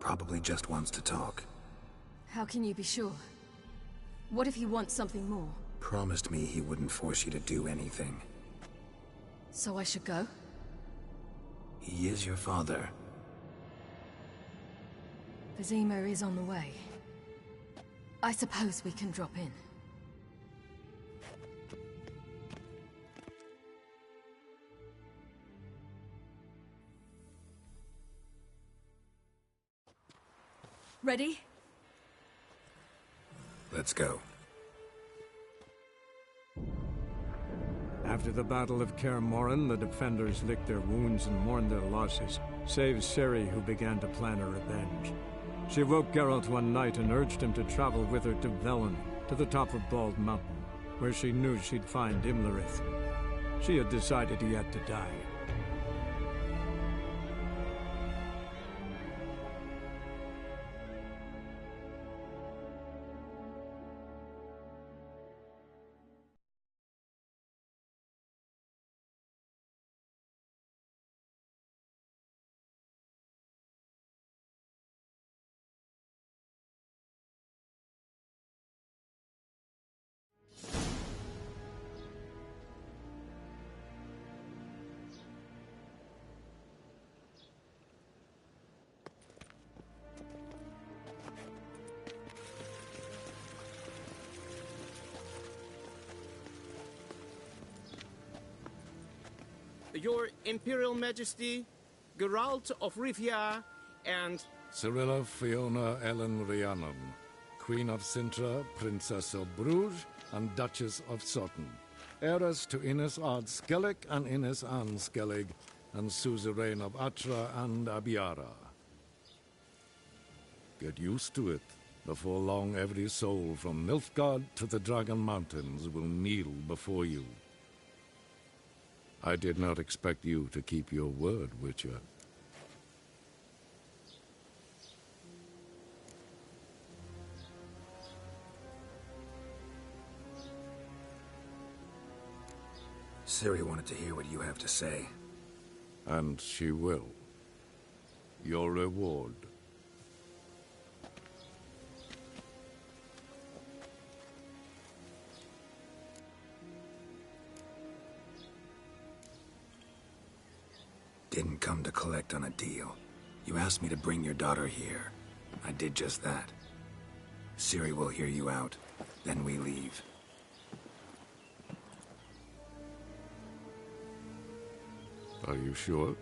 Probably just wants to talk. How can you be sure? What if he wants something more? Promised me he wouldn't force you to do anything. So I should go? He is your father. Vesemir is on the way. I suppose we can drop in. Ready? Let's go. After the Battle of Kaer Morhen, the defenders licked their wounds and mourned their losses, save Ciri, who began to plan a revenge. She woke Geralt one night and urged him to travel with her to Velen, to the top of Bald Mountain, where she knew she'd find Imlerith. She had decided he had to die. Your Imperial Majesty, Geralt of Rivia, and... Cirilla Fiona Ellen Rhiannon, Queen of Sintra, Princess of Bruges, and Duchess of Sutton, heiress to Innes Ard Skellig and Innes Anne Skellig, and suzerain of Atra and Abiara. Get used to it. Before long, every soul from Nilfgaard to the Dragon Mountains will kneel before you. I did not expect you to keep your word, Witcher. Ciri wanted to hear what you have to say. And she will. Your reward. Didn't come to collect on a deal. You asked me to bring your daughter here. I did just that. Ciri will hear you out. Then we leave. Are you sure?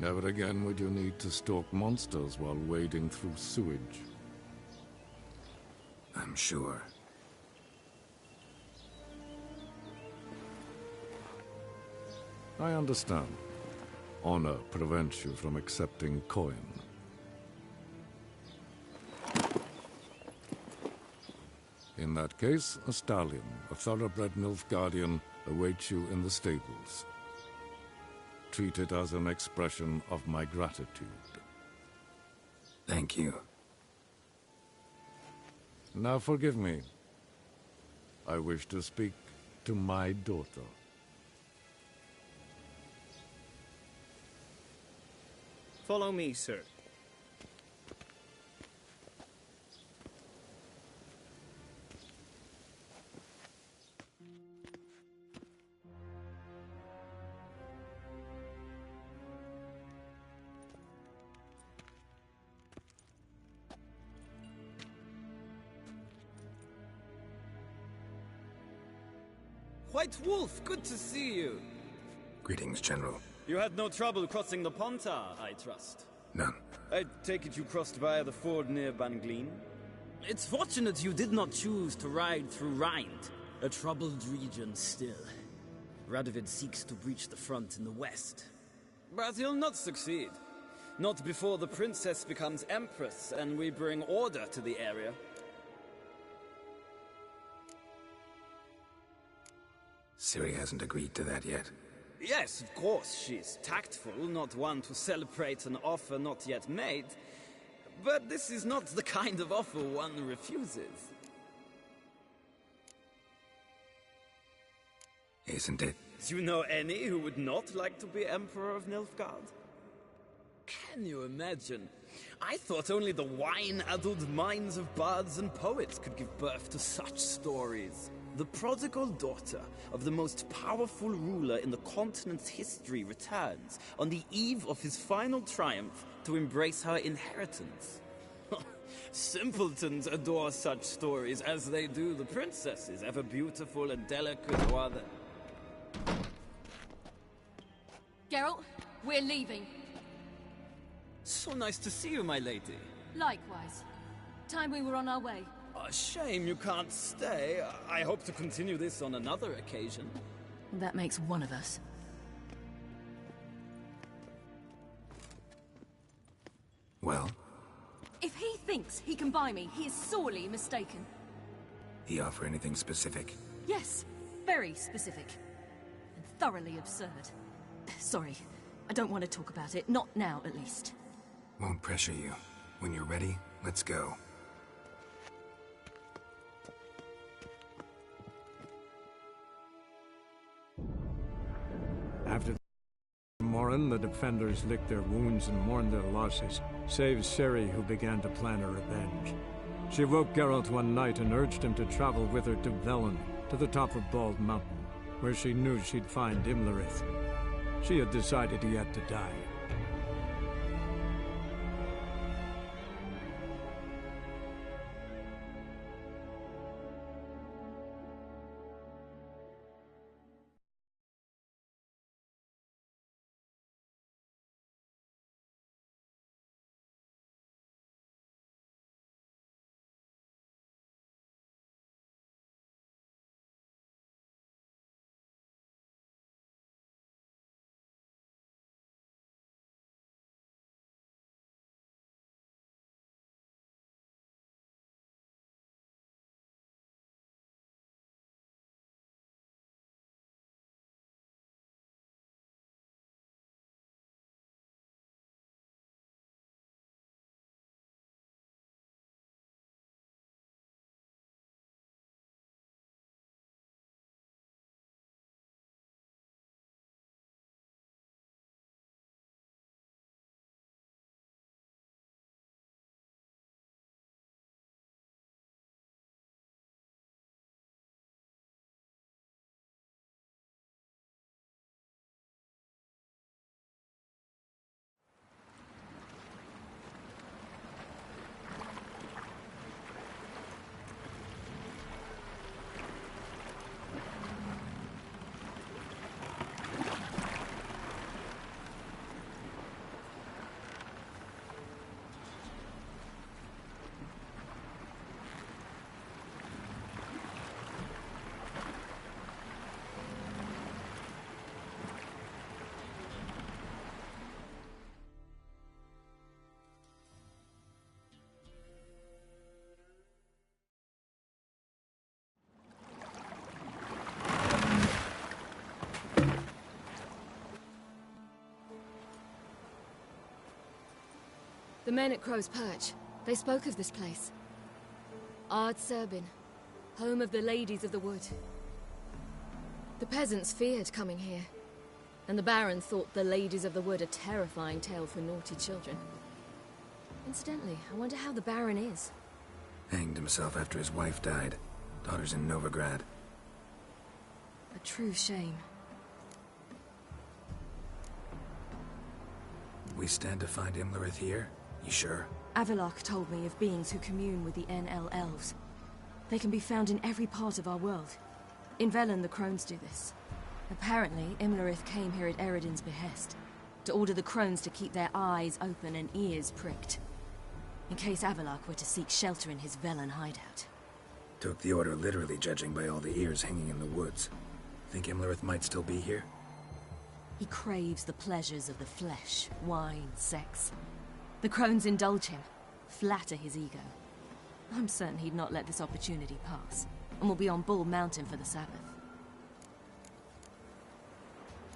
Never again would you need to stalk monsters while wading through sewage. I'm sure. I understand. Honor prevents you from accepting coin. In that case, a stallion, a thoroughbred Nilfgaardian, awaits you in the stables. Treat it as an expression of my gratitude. Thank you. Now forgive me. I wish to speak to my daughter. Follow me, sir. White Wolf, good to see you. Greetings, General. You had no trouble crossing the Pontar, I trust. None. I take it you crossed via the ford near Banglin? It's fortunate you did not choose to ride through Rind, a troubled region still. Radovid seeks to breach the front in the west. But he'll not succeed. Not before the princess becomes empress and we bring order to the area. Ciri hasn't agreed to that yet. Yes, of course, she's tactful, not one to celebrate an offer not yet made. But this is not the kind of offer one refuses. Isn't it? Do you know any who would not like to be Emperor of Nilfgaard? Can you imagine? I thought only the wine-addled minds of bards and poets could give birth to such stories. The prodigal daughter of the most powerful ruler in the continent's history returns on the eve of his final triumph to embrace her inheritance. Simpletons adore such stories as they do the princesses, ever beautiful and delicate while they... Geralt, we're leaving. So nice to see you, my lady. Likewise. Time we were on our way. A shame you can't stay. I hope to continue this on another occasion. That makes one of us. Well? If he thinks he can buy me, he is sorely mistaken. He offer anything specific? Yes, very specific. And thoroughly absurd. Sorry, I don't want to talk about it. Not now, at least. Won't pressure you. When you're ready, let's go. After Morhen, the defenders licked their wounds and mourned their losses, save Ciri, who began to plan a revenge. She woke Geralt one night and urged him to travel with her to Velen, to the top of Bald Mountain, where she knew she'd find Imlerith. She had decided he had to die. The men at Crow's Perch, they spoke of this place. Ard Serbin, home of the Ladies of the Wood. The peasants feared coming here, and the Baron thought the Ladies of the Wood a terrifying tale for naughty children. Incidentally, I wonder how the Baron is. Hanged himself after his wife died. Daughter's in Novigrad. A true shame. We stand to find Imlerith here? You sure? Avalok told me of beings who commune with the NL elves. They can be found in every part of our world. In Velen, the Crones do this. Apparently, Imlerith came here at Eredin's behest, to order the Crones to keep their eyes open and ears pricked, in case Avalok were to seek shelter in his Velen hideout. Took the order literally, judging by all the ears hanging in the woods. Think Imlerith might still be here? He craves the pleasures of the flesh, wine, sex. The Crones indulge him, flatter his ego. I'm certain he'd not let this opportunity pass, and will be on Bull Mountain for the Sabbath.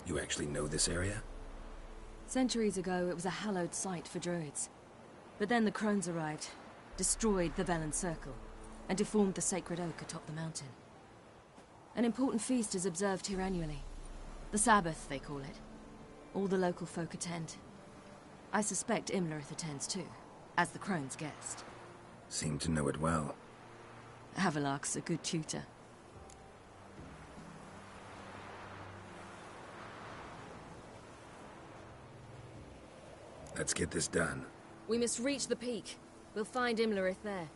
You actually know this area? Centuries ago, it was a hallowed site for druids. But then the Crones arrived, destroyed the Velen Circle, and deformed the sacred oak atop the mountain. An important feast is observed here annually. The Sabbath, they call it. All the local folk attend. I suspect Imlerith attends too, as the Crone's guest. Seem to know it well. Avalok's a good tutor. Let's get this done. We must reach the peak. We'll find Imlerith there.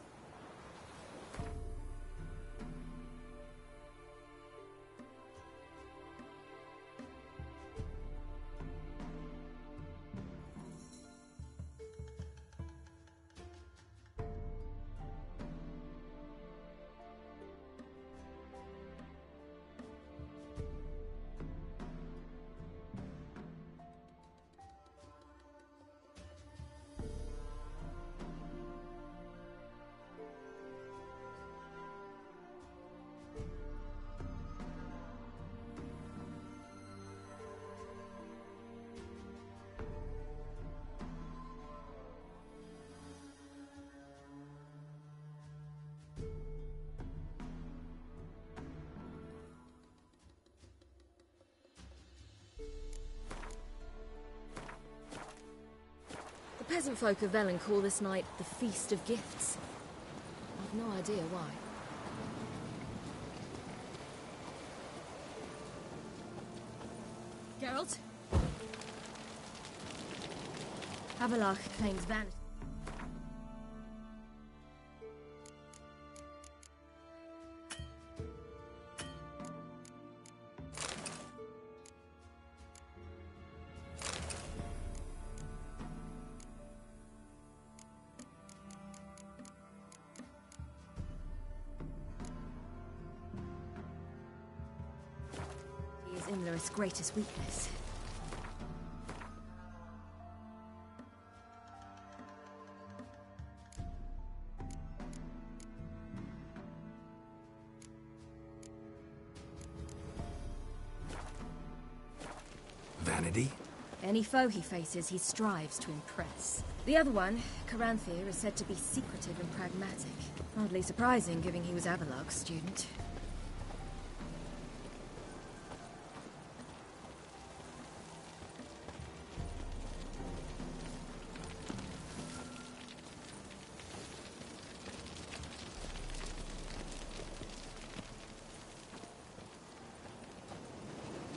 The peasant folk of Velen call this night the Feast of Gifts. I've no idea why. Geralt? Avalok claims vanity. Is Imlerith's greatest weakness. Vanity? Any foe he faces, he strives to impress. The other one, Caranthir, is said to be secretive and pragmatic. Hardly surprising, given he was Avalok's student.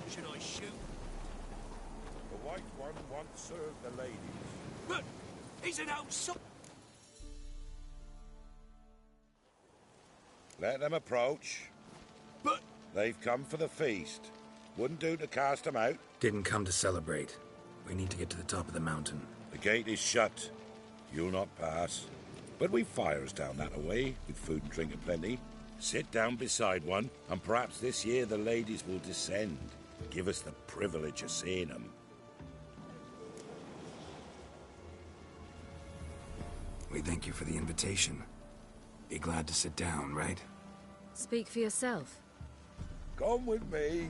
Should I shoot? The white one once served the ladies. But he's an outside. Let them approach. But they've come for the feast. Wouldn't do to cast them out. Didn't come to celebrate. We need to get to the top of the mountain. The gate is shut. You'll not pass. But we've fires down that away, with food and drink aplenty. Sit down beside one, and perhaps this year the ladies will descend. Give us the privilege of seeing them. We thank you for the invitation. Be glad to sit down, right? Speak for yourself. Come with me.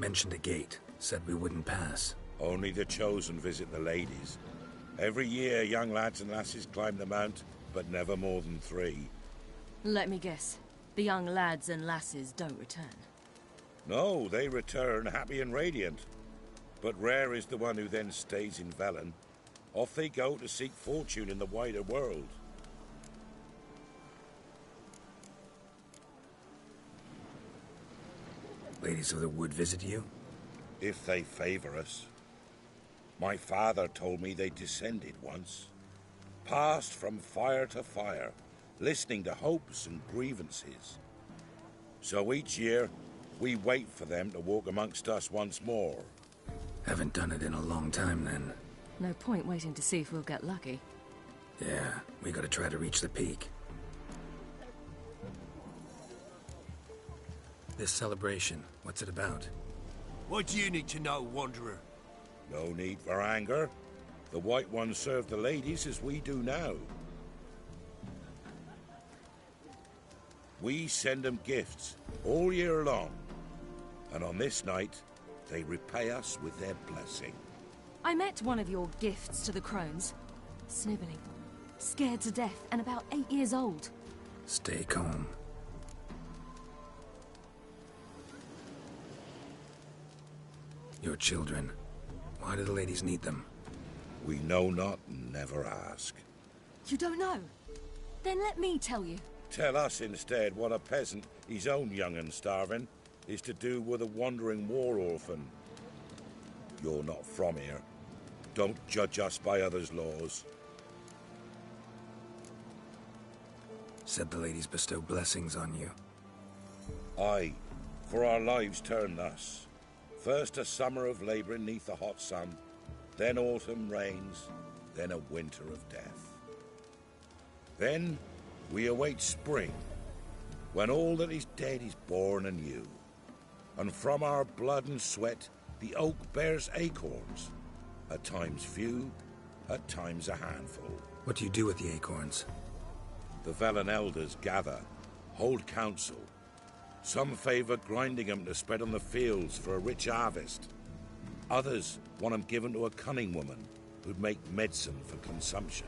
Mentioned a gate. Said we wouldn't pass. Only the chosen visit the ladies. Every year, young lads and lasses climb the mount, but never more than 3. Let me guess. The young lads and lasses don't return. No, they return happy and radiant. But rare is the one who then stays in Velen. Off they go to seek fortune in the wider world. Ladies of the Wood visit you? If they favor us. My father told me they descended once. Passed from fire to fire, listening to hopes and grievances. So each year, we wait for them to walk amongst us once more. Haven't done it in a long time, then. No point waiting to see if we'll get lucky. Yeah, we gotta try to reach the peak. This celebration, what's it about? What do you need to know, Wanderer? No need for anger. The White Ones serve the ladies as we do now. We send them gifts all year long. And on this night, they repay us with their blessing. I met one of your gifts to the crones. Sniveling. Scared to death and about 8 years old. Stay calm. Your children. Why do the ladies need them? We know not and never ask. You don't know? Then let me tell you. Tell us instead what a peasant, his own young and starving, is to do with a wandering war orphan. You're not from here. Don't judge us by others' laws. Said the ladies bestow blessings on you. Aye, for our lives turn thus. First a summer of labouring neath the hot sun, then autumn rains, then a winter of death. Then we await spring, when all that is dead is born anew. And from our blood and sweat the oak bears acorns, at times few, at times a handful. What do you do with the acorns? The Velen elders gather, hold council. Some favour grinding them to spread on the fields for a rich harvest. Others want them given to a cunning woman who'd make medicine for consumption.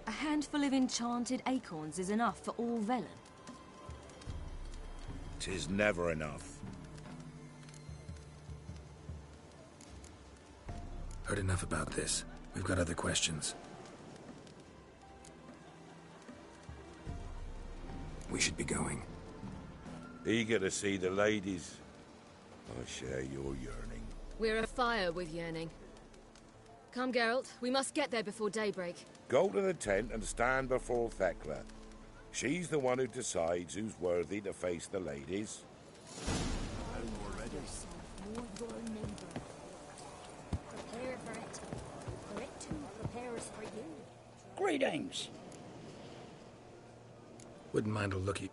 A handful of enchanted acorns is enough for all Velen. 'Tis never enough. Heard enough about this. We've got other questions. We should be going. Eager to see the ladies. I share your yearning. We're afire with yearning. Come, Geralt. We must get there before daybreak. Go to the tent and stand before Thekla. She's the one who decides who's worthy to face the ladies. Prepare for it. For it too prepares for you. Greetings. Wouldn't mind a looky.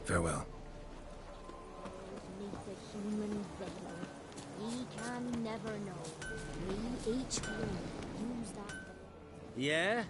Farewell. Neath the human veil, we can never know. We each will use that veil. Yeah?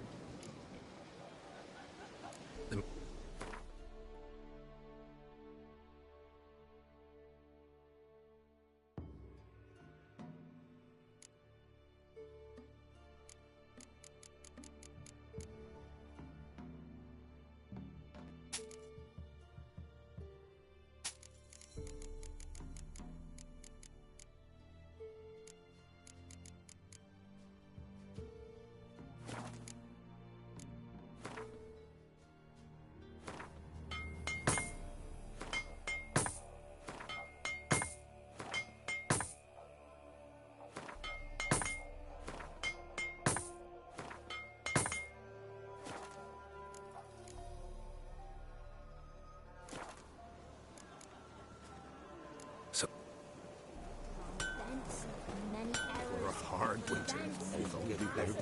Good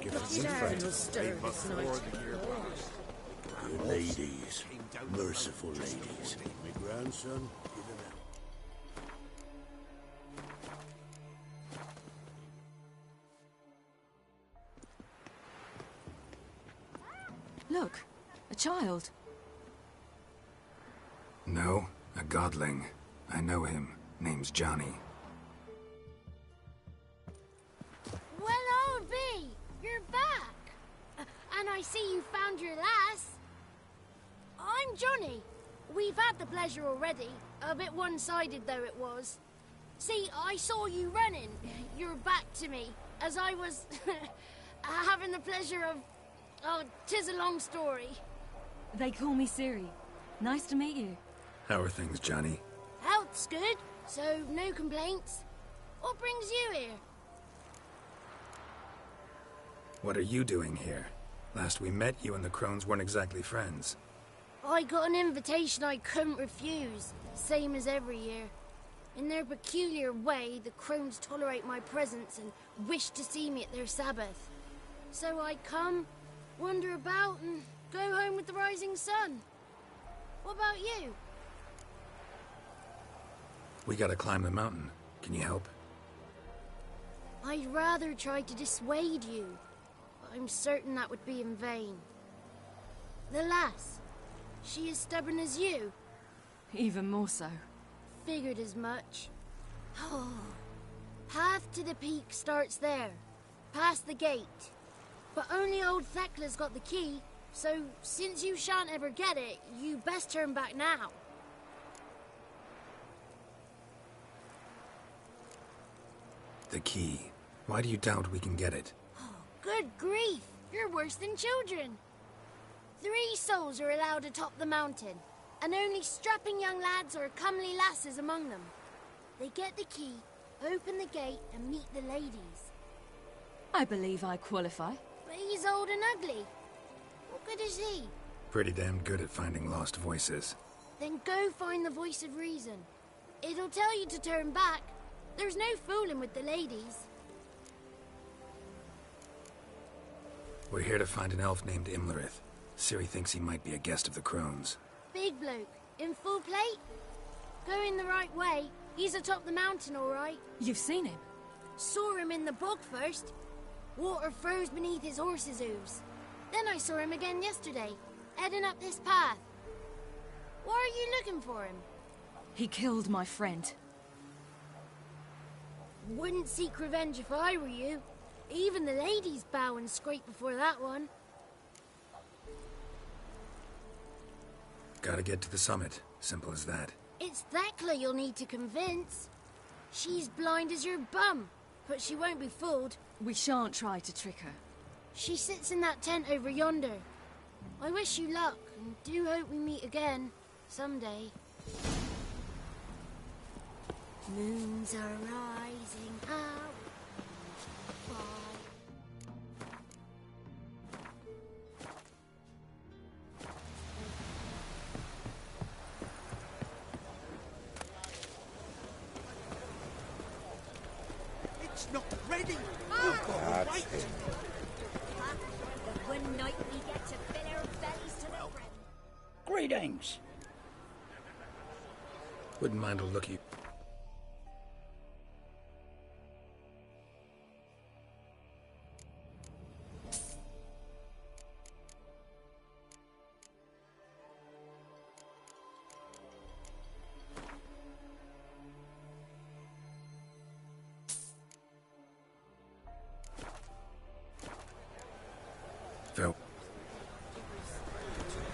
ladies. Merciful ladies. My grandson, give him out. Look, a child. No, a godling. I know him. Name's Johnny. Well, old B, you're back. And I see you found your lass. I'm Johnny. We've had the pleasure already. A bit one-sided, though it was. See, I saw you running. Your back to me, as I was having the pleasure of... Oh, 'tis a long story. They call me Ciri. Nice to meet you. How are things, Johnny? Health's good, so no complaints. What brings you here? What are you doing here? Last we met, you and the Crones weren't exactly friends. I got an invitation I couldn't refuse, same as every year. In their peculiar way, the Crones tolerate my presence and wish to see me at their Sabbath. So I come, wander about, and go home with the rising sun. What about you? We gotta climb the mountain. Can you help? I'd rather try to dissuade you, but I'm certain that would be in vain. The lass, she as stubborn as you? Even more so. Figured as much. Oh, path to the peak starts there, past the gate. But only old Thekla's got the key, so since you shan't ever get it, you best turn back now. The key. Why do you doubt we can get it? Good grief, you're worse than children. 3 souls are allowed atop the mountain, and only strapping young lads or comely lasses among them. They get the key, open the gate, and meet the ladies. I believe I qualify. But he's old and ugly. What good is he? Pretty damn good at finding lost voices. Then go find the voice of reason. It'll tell you to turn back. There's no fooling with the ladies. We're here to find an elf named Imlerith. Ciri thinks he might be a guest of the Crones. Big bloke, in full plate? Going the right way. He's atop the mountain, all right. You've seen him? Saw him in the bog first. Water froze beneath his horse's hooves. Then I saw him again yesterday, heading up this path. Why are you looking for him? He killed my friend. Wouldn't seek revenge if I were you. Even the ladies bow and scrape before that one. Gotta get to the summit. Simple as that. It's Thekla you'll need to convince. She's blind as your bum, but she won't be fooled. We shan't try to trick her. She sits in that tent over yonder. I wish you luck, and do hope we meet again, someday. Moons are rising out. It's not ready. That's it. The one night we get to fill our bellies to the brim. Greetings. Wouldn't mind a looky. Phil.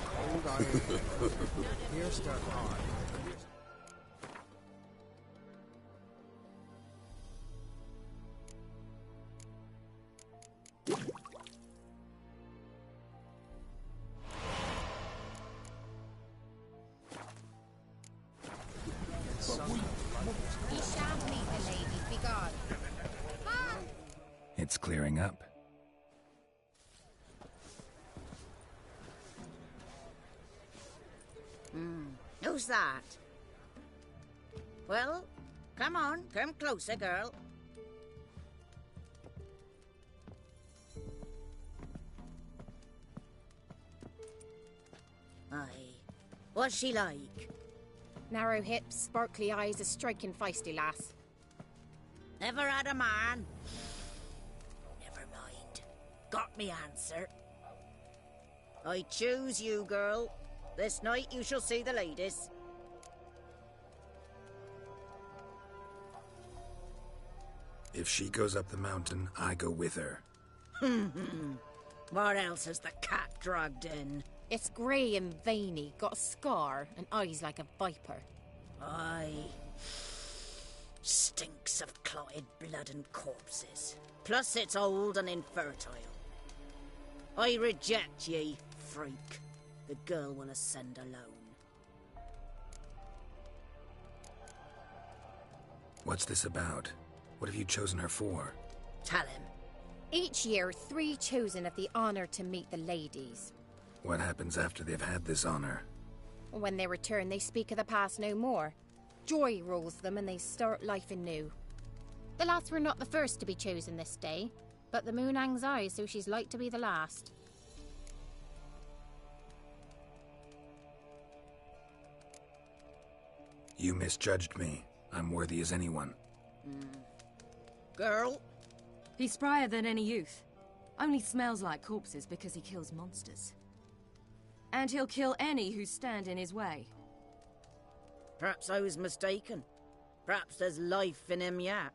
Cold iron. Pierced our heart. He shan't meet the lady. Begone. It's clearing up. Who's that? Well, come on, come closer, girl. What's she like? Narrow hips, sparkly eyes, a striking feisty lass. Never had a man? Never mind. Got me answer. I choose you, girl. This night you shall see the ladies. If she goes up the mountain, I go with her. What else has the cat dragged in? It's grey and veiny, got a scar, and eyes like a viper. Aye. Stinks of clotted blood and corpses. Plus it's old and infertile. I reject ye, freak. The girl will ascend alone. What's this about? What have you chosen her for? Tell him. Each year, 3 chosen have the honour to meet the ladies. What happens after they've had this honor? When they return, they speak of the past no more. Joy rules them and they start life anew. The lads were not the first to be chosen this day, but the moon hangs high, so she's like to be the last. You misjudged me. I'm worthy as anyone. Girl? He's sprier than any youth. Only smells like corpses because he kills monsters. And he'll kill any who stand in his way. Perhaps I was mistaken. Perhaps there's life in him yet.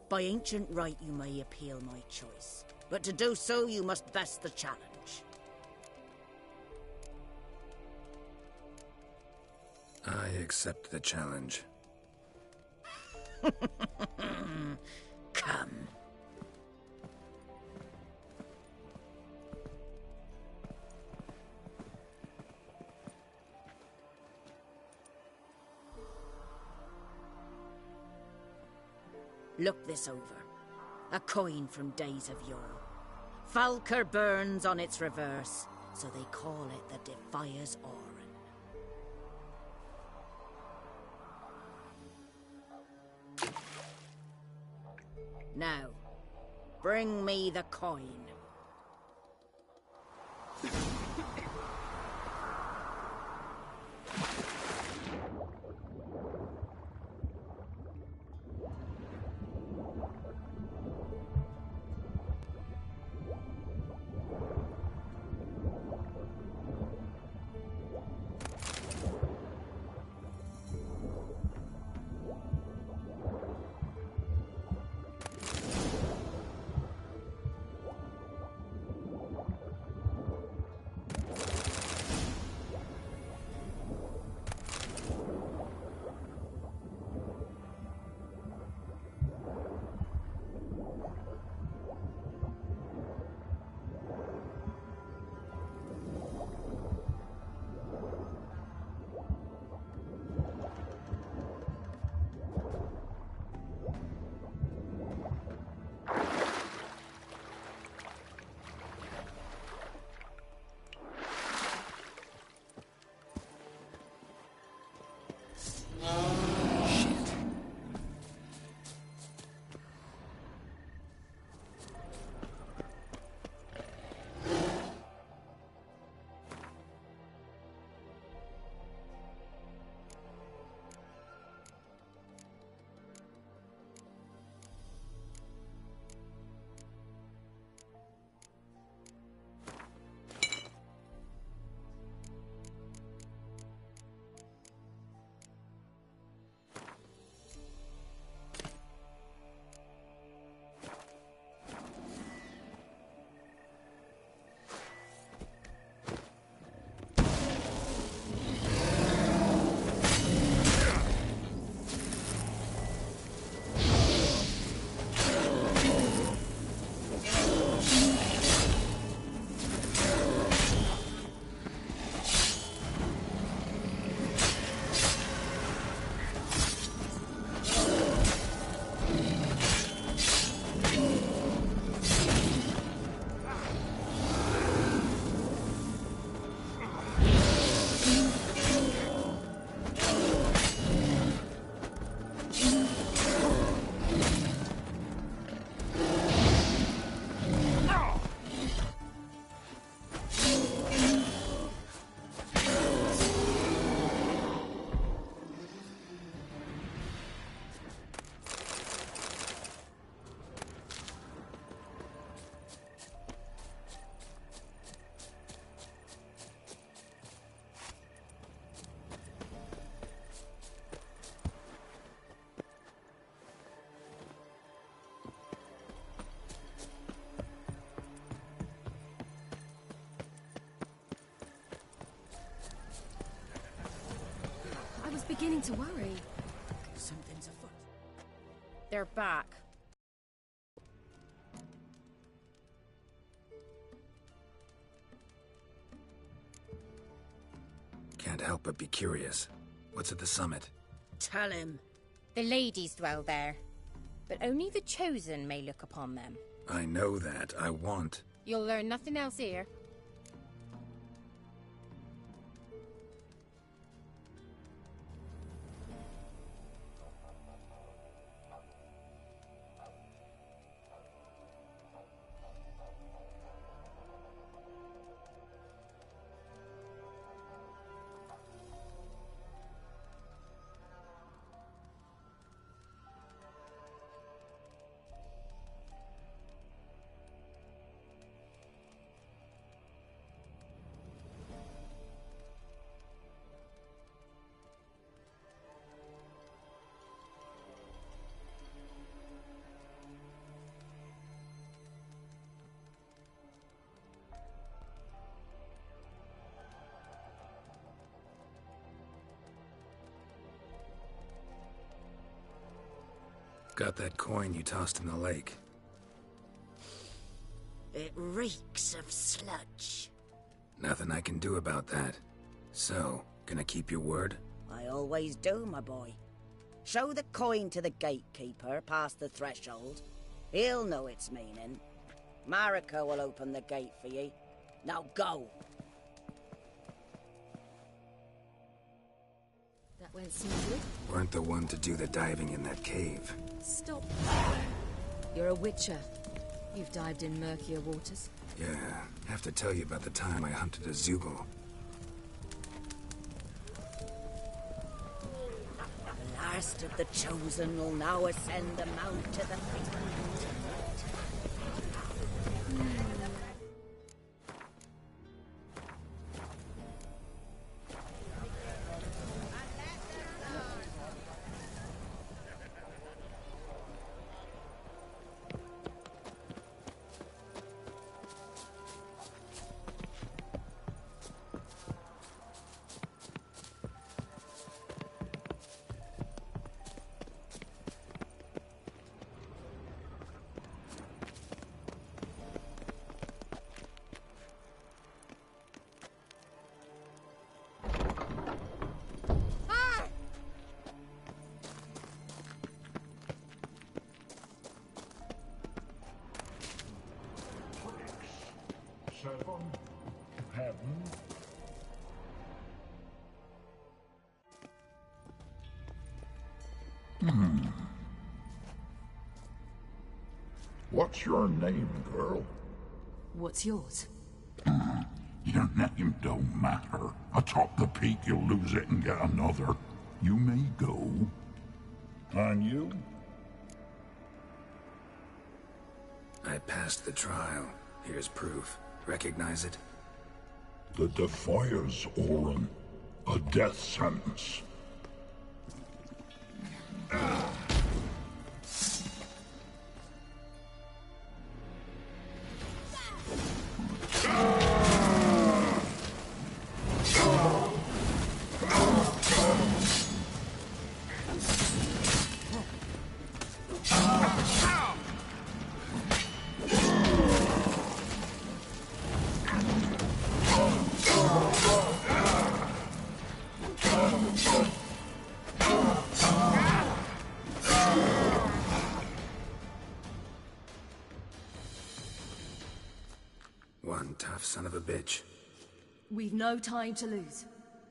By ancient right you may appeal my choice, but to do so you must vest the challenge. I accept the challenge. Come. Look this over. A coin from days of yore. Falker burns on its reverse, so they call it the Defier's Oran. Now, bring me the coin. beginning to worry. Something's afoot. They're back. Can't help but be curious. What's at the summit? Tell him. The ladies dwell there, but only the chosen may look upon them. I know that. I want. You'll learn nothing else here. Got that coin you tossed in the lake. It reeks of sludge. Nothing I can do about that. So, gonna keep your word? I always do, my boy. Show the coin to the gatekeeper past the threshold. He'll know its meaning. Marika will open the gate for ye. Now go! That went smoothly. Weren't the one to do the diving in that cave. Stop. You're a witcher. You've dived in murkier waters. Yeah, have to tell you about the time I hunted a Zugel. The last of the chosen will now ascend the mount to the fatal mountain. What's your name, girl? What's yours? Your name don't matter. Atop the peak, you'll lose it and get another. You may go. And you? I passed the trial. Here's proof. Recognize it? The Defier's Orin. A death sentence. One tough son of a bitch. We've no time to lose.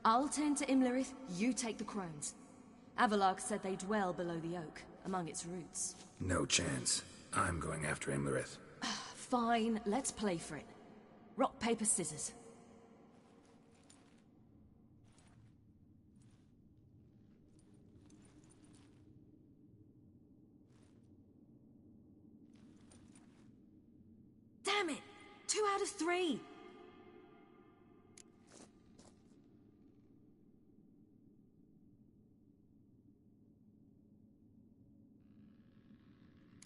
I'll tend to Imlerith, you take the crones. Avalok said they dwell below the oak, among its roots. No chance. I'm going after Imlerith. Fine, let's play for it. Rock, paper, scissors. Damn it! 2 out of 3!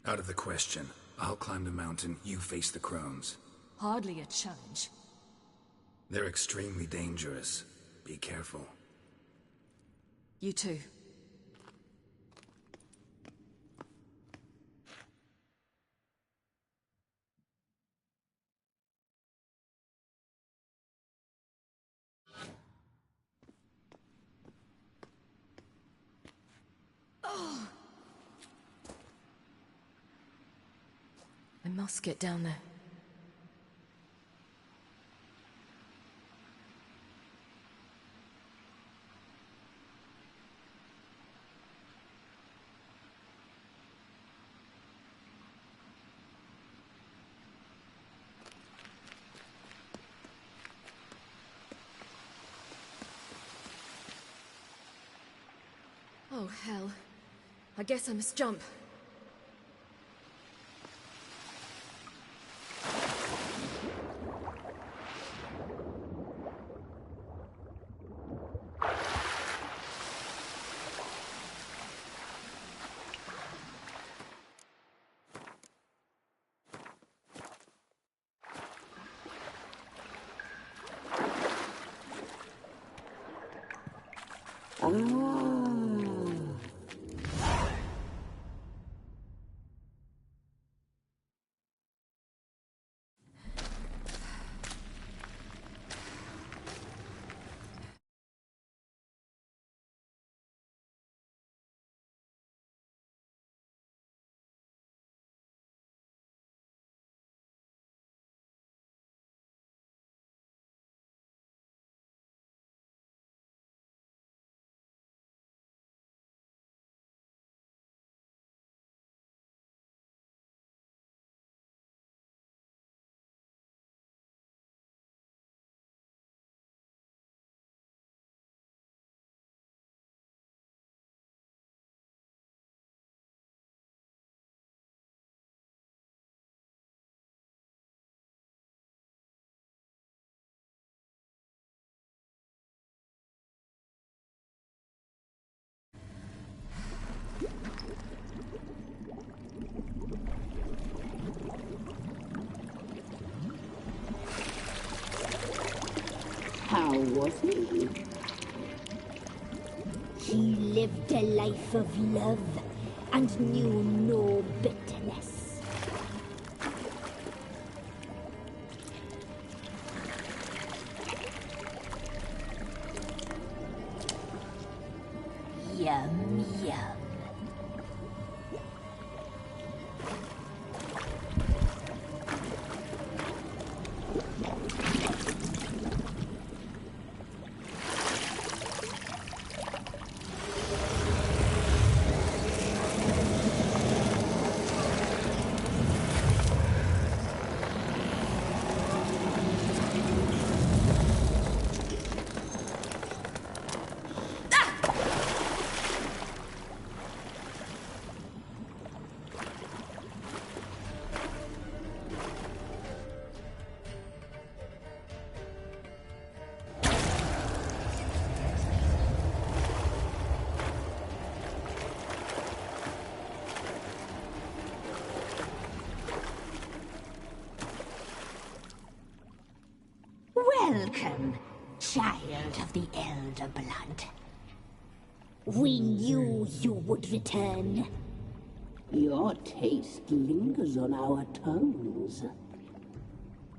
Out of the question. I'll climb the mountain, you face the crones. Hardly a challenge. They're extremely dangerous. Be careful. You too. I must get down there. Oh, hell. I guess I must jump. How was he? He lived a life of love and knew no bitterness. Yum, yum. Welcome, child of the Elder Blood. We knew you would return. Your taste lingers on our tongues.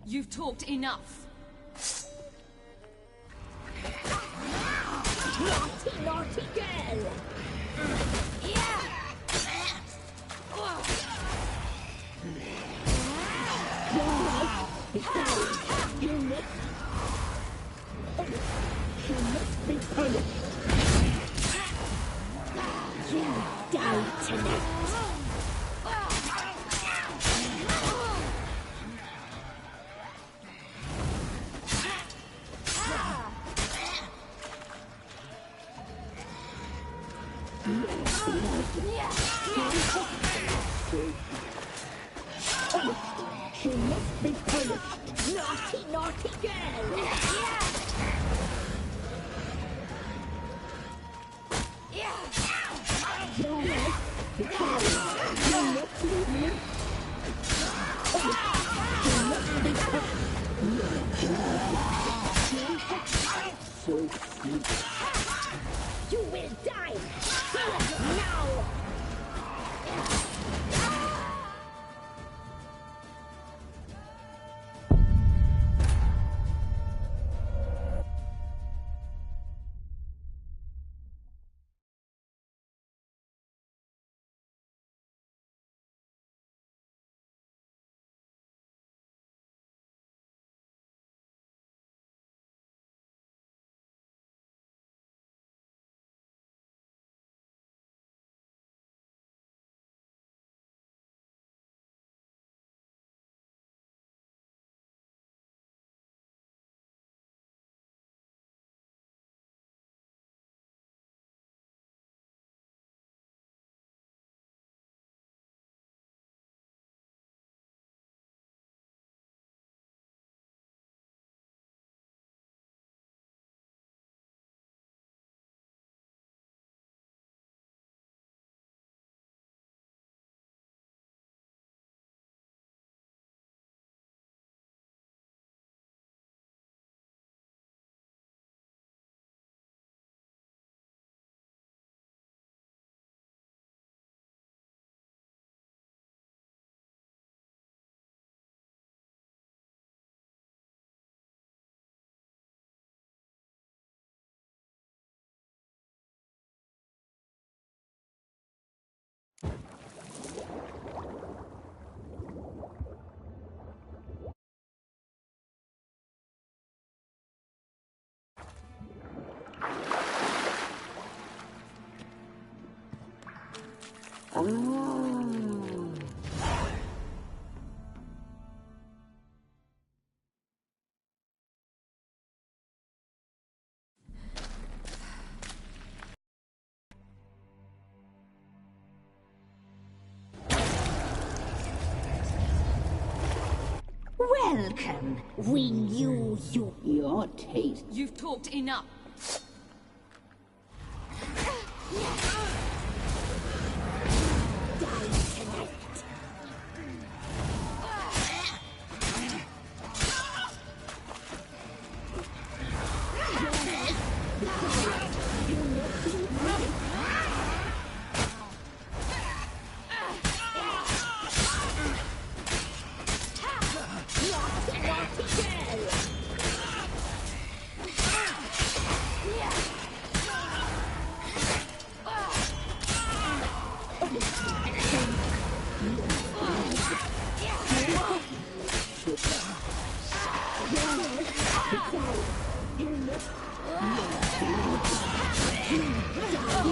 You've talked enough. Naughty, naughty girl! You must be punished. You die tonight. She must be punished. Naughty, naughty girl. So sweet. You will die. Welcome. We knew you. Your taste. You've talked enough.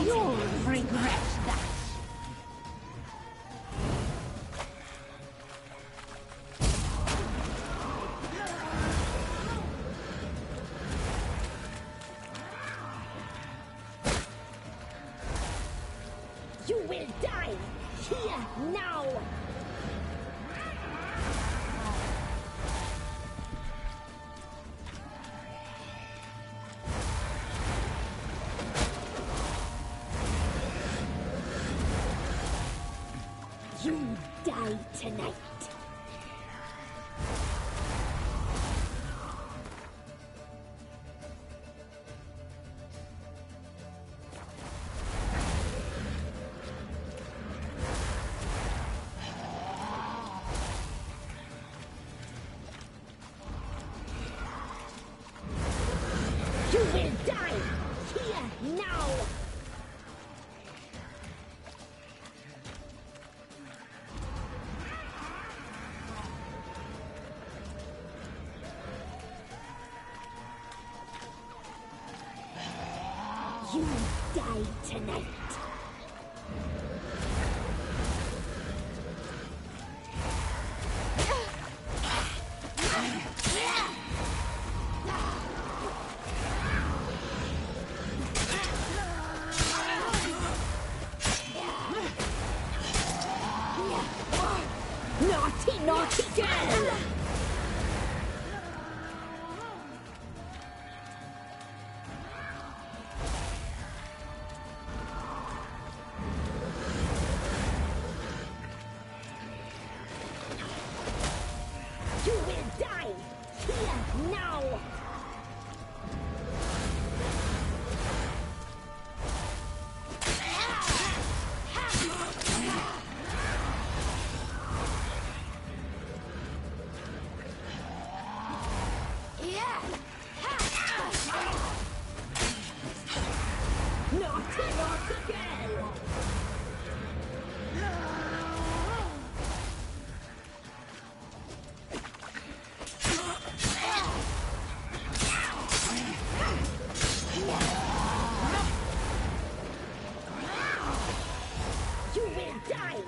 You'll regret that. You will die here now. You die tonight. You will die here now. You die tonight. Naughty, naughty girl! You will die here now. Naughty, naughty girl! You will die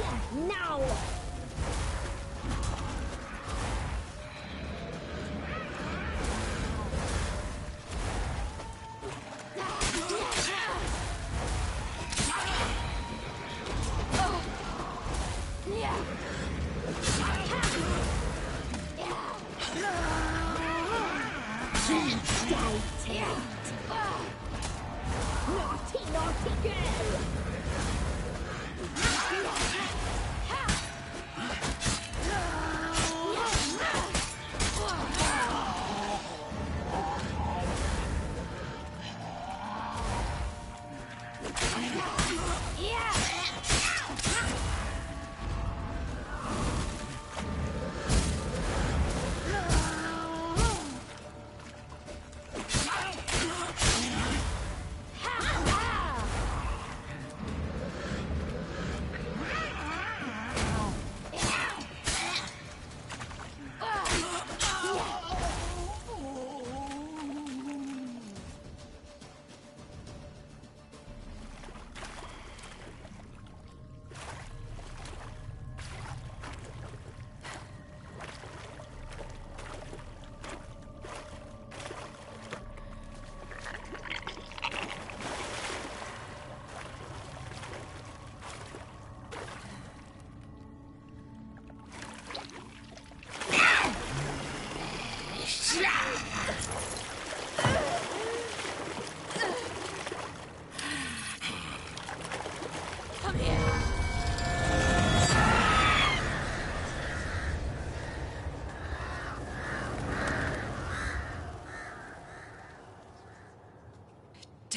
here now. You die tonight. Naughty, naughty girl.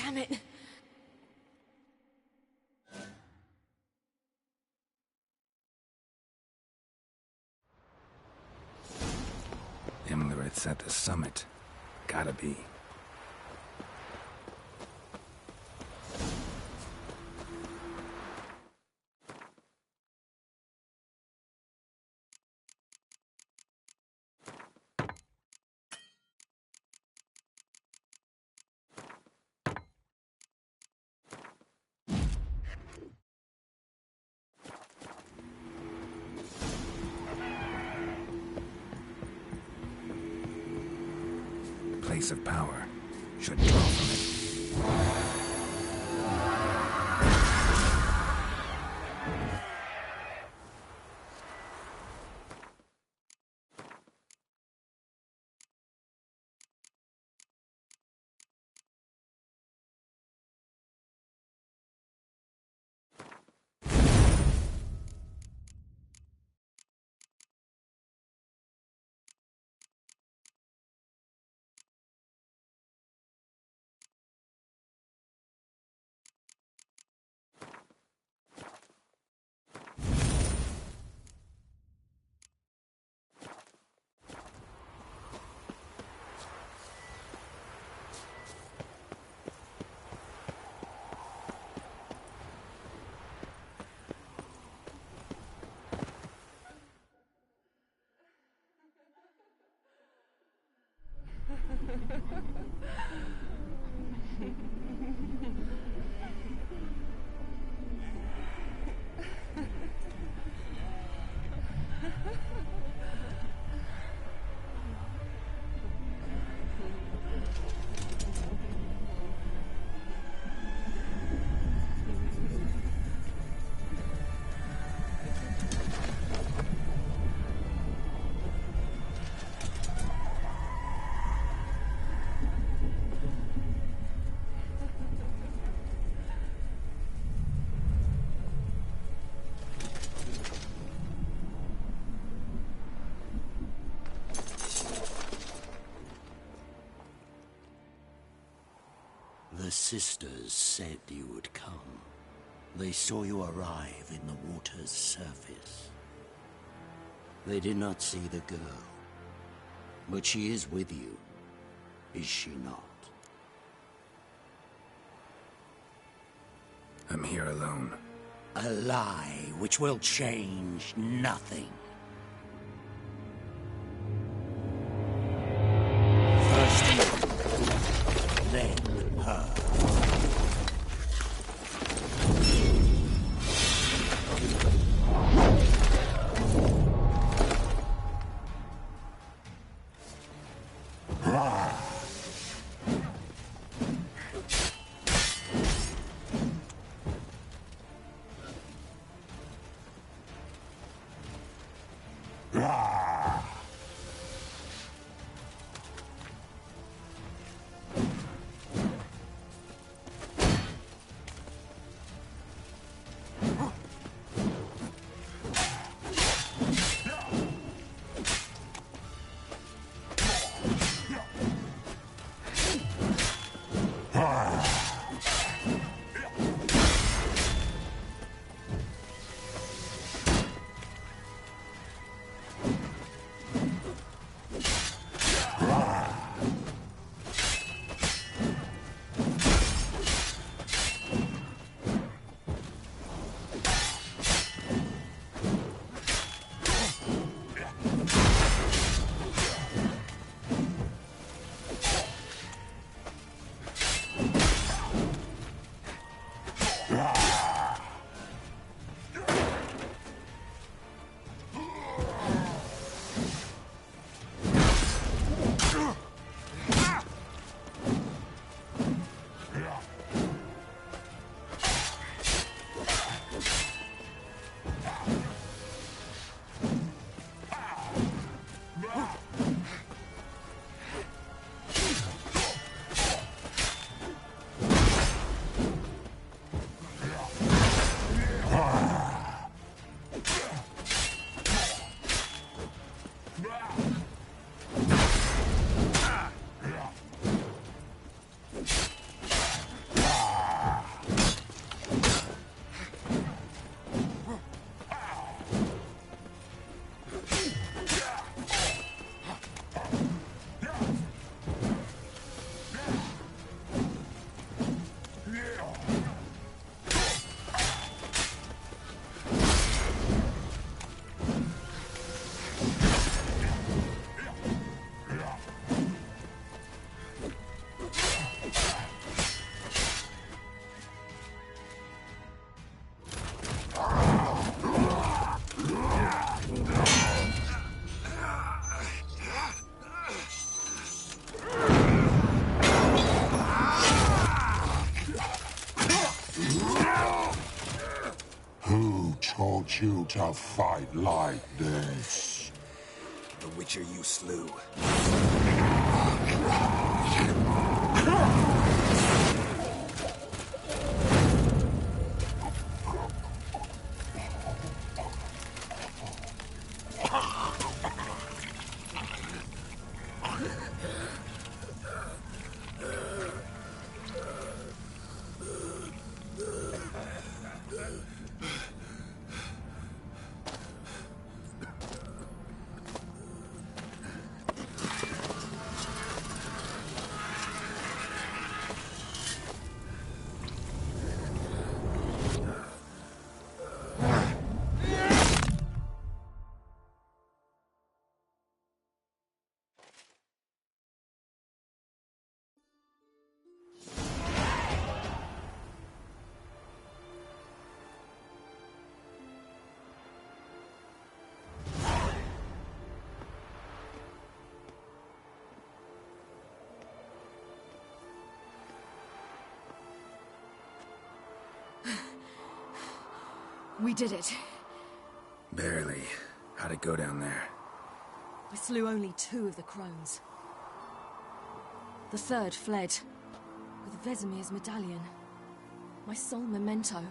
Damn it. Imlerith's at the summit. Gotta be. Place of power. Should draw from it. The sisters said you would come. They saw you arrive in the water's surface. They did not see the girl. But she is with you, is she not? I'm here alone. A lie which will change nothing. First you, then her. teach you to fight like this. The Witcher you slew. We did it. Barely. How'd it go down there? I slew only 2 of the crones. The third fled, with Vesemir's medallion. My sole memento.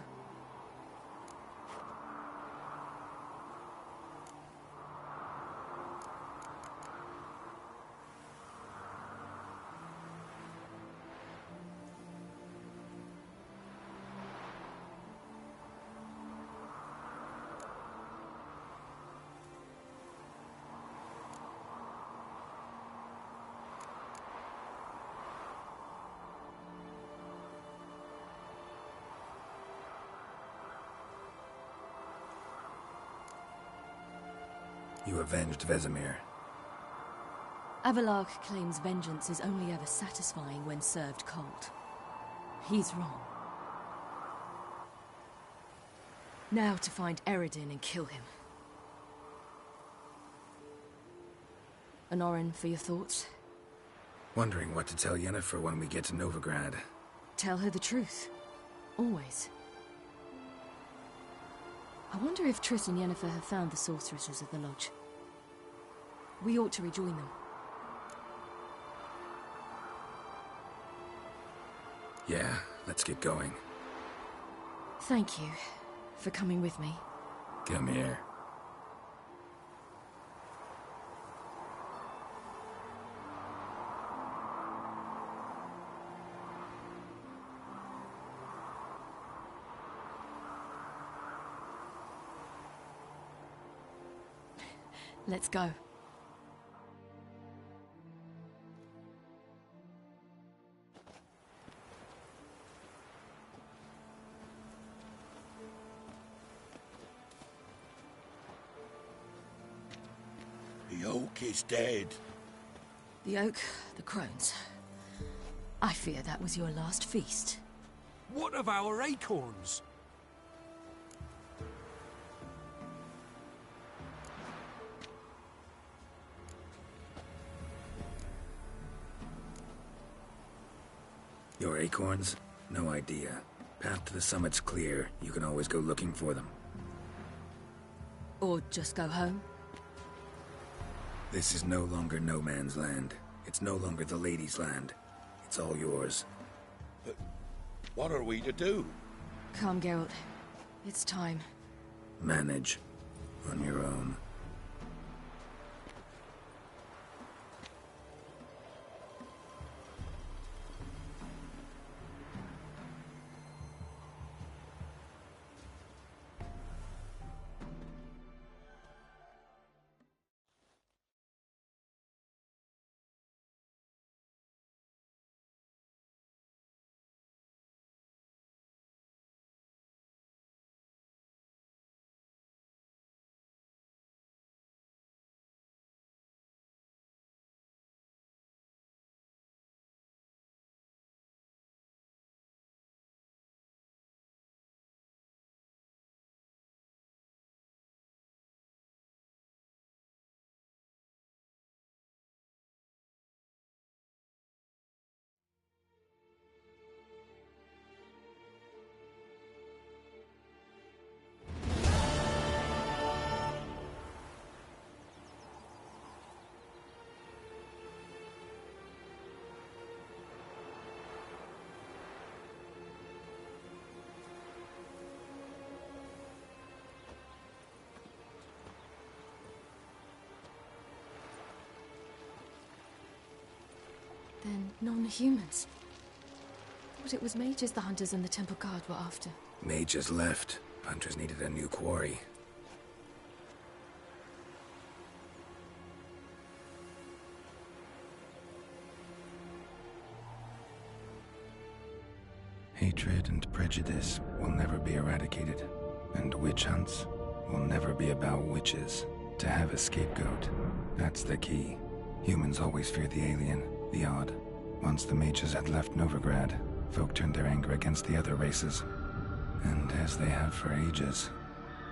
You avenged Vesemir. Avalark claims vengeance is only ever satisfying when served cold. He's wrong. Now to find Eredin and kill him. Honorin, for your thoughts? Wondering what to tell Yennefer when we get to Novigrad. Tell her the truth. Always. I wonder if Triss and Yennefer have found the sorceresses of the Lodge. We ought to rejoin them. Yeah, let's get going. Thank you for coming with me. Come here. Let's go. The oak is dead. The oak, the crones. I fear that was your last feast. What of our acorns? Your acorns? No idea. Path to the summit's clear. You can always go looking for them. Or just go home? This is no longer no man's land. It's no longer the lady's land. It's all yours. But what are we to do? Come, Geralt. It's time. Manage. On your own. Then non-humans. Thought it was mages the hunters and the temple guard were after. Mages left. Hunters needed a new quarry. Hatred and prejudice will never be eradicated, and witch hunts will never be about witches. To have a scapegoat, that's the key. Humans always fear the alien, the odd. Once the mages had left Novigrad, folk turned their anger against the other races. And as they have for ages,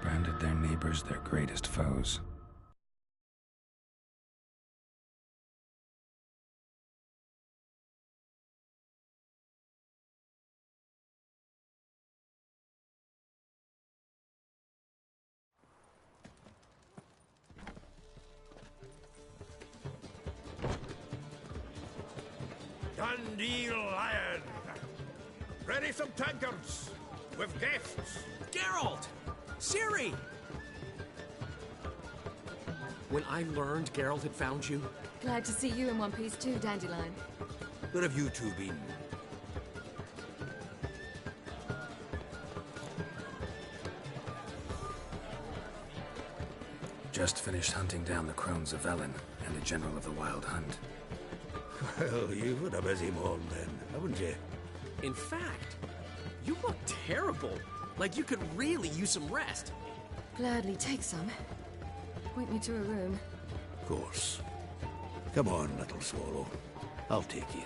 branded their neighbors their greatest foes. Dundee Lion! Ready some tankards! With guests! Geralt! Ciri! When I learned Geralt had found you... Glad to see you in one piece too, Dandelion. Where have you two been? Just finished hunting down the crones of Velen and the general of the Wild Hunt. Well, you've had a busy morning then, haven't you? In fact, you look terrible. Like you could really use some rest. Gladly take some. Point me to a room. Of course. Come on, little swallow. I'll take you.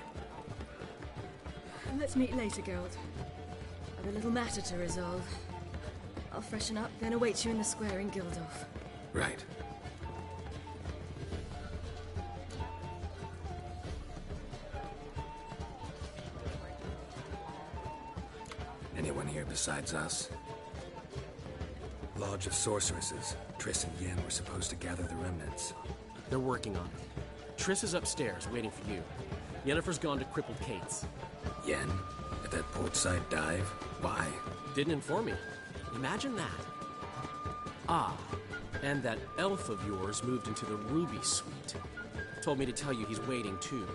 Let's meet later, Geralt. I've a little matter to resolve. I'll freshen up, then await you in the square in Gildorf. Right. Anyone here besides us? Lodge of Sorceresses. Triss and Yen were supposed to gather the remnants. They're working on it. Triss is upstairs, waiting for you. Yennefer's gone to Crippled Kate's. Yen? At that portside dive? Why? Didn't inform me. Imagine that. Ah, and that elf of yours moved into the Ruby Suite. Told me to tell you he's waiting, too.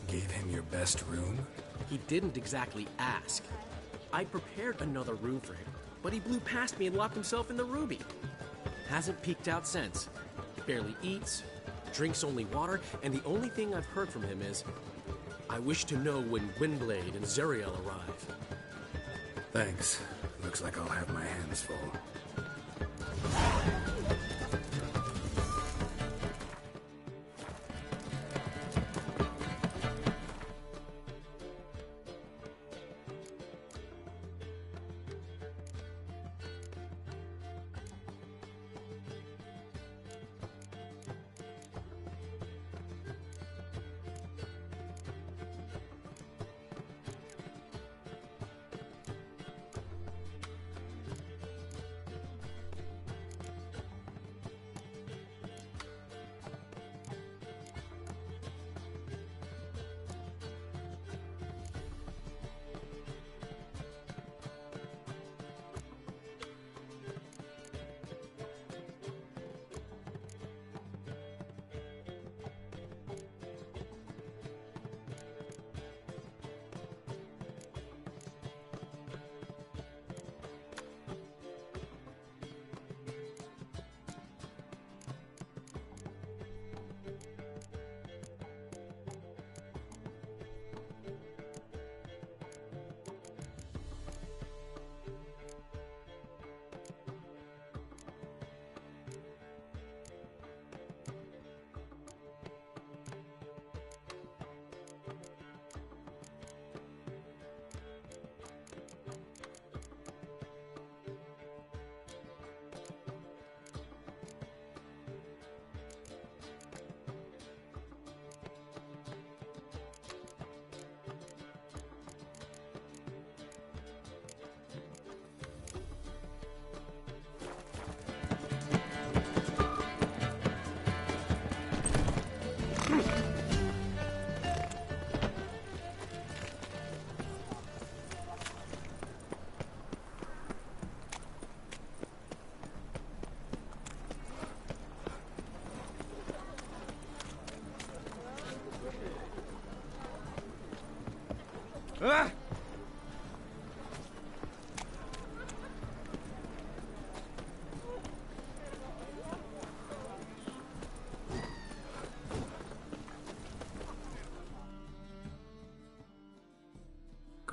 Gave him your best room? He didn't exactly ask. I prepared another room for him, but he blew past me and locked himself in the Ruby. Hasn't peeked out since. Barely eats, drinks only water, and the only thing I've heard from him is, I wish to know when Gwynblade and Zariel arrive. Thanks. Looks like I'll have my hands full.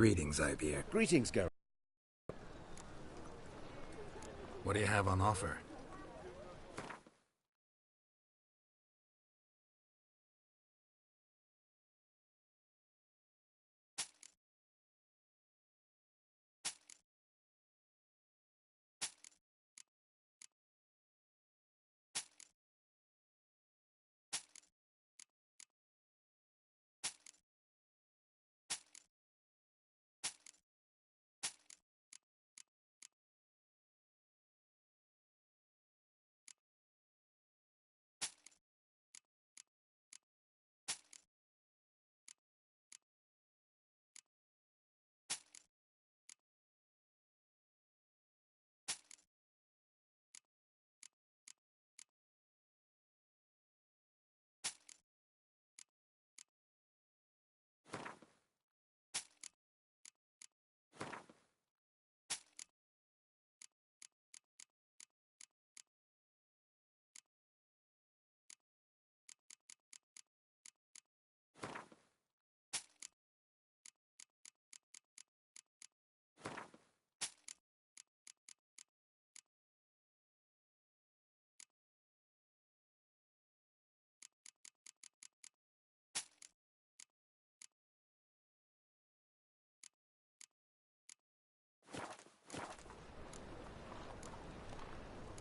Greetings, Ivyr. Greetings, Geralt. What do you have on offer?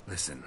Listen,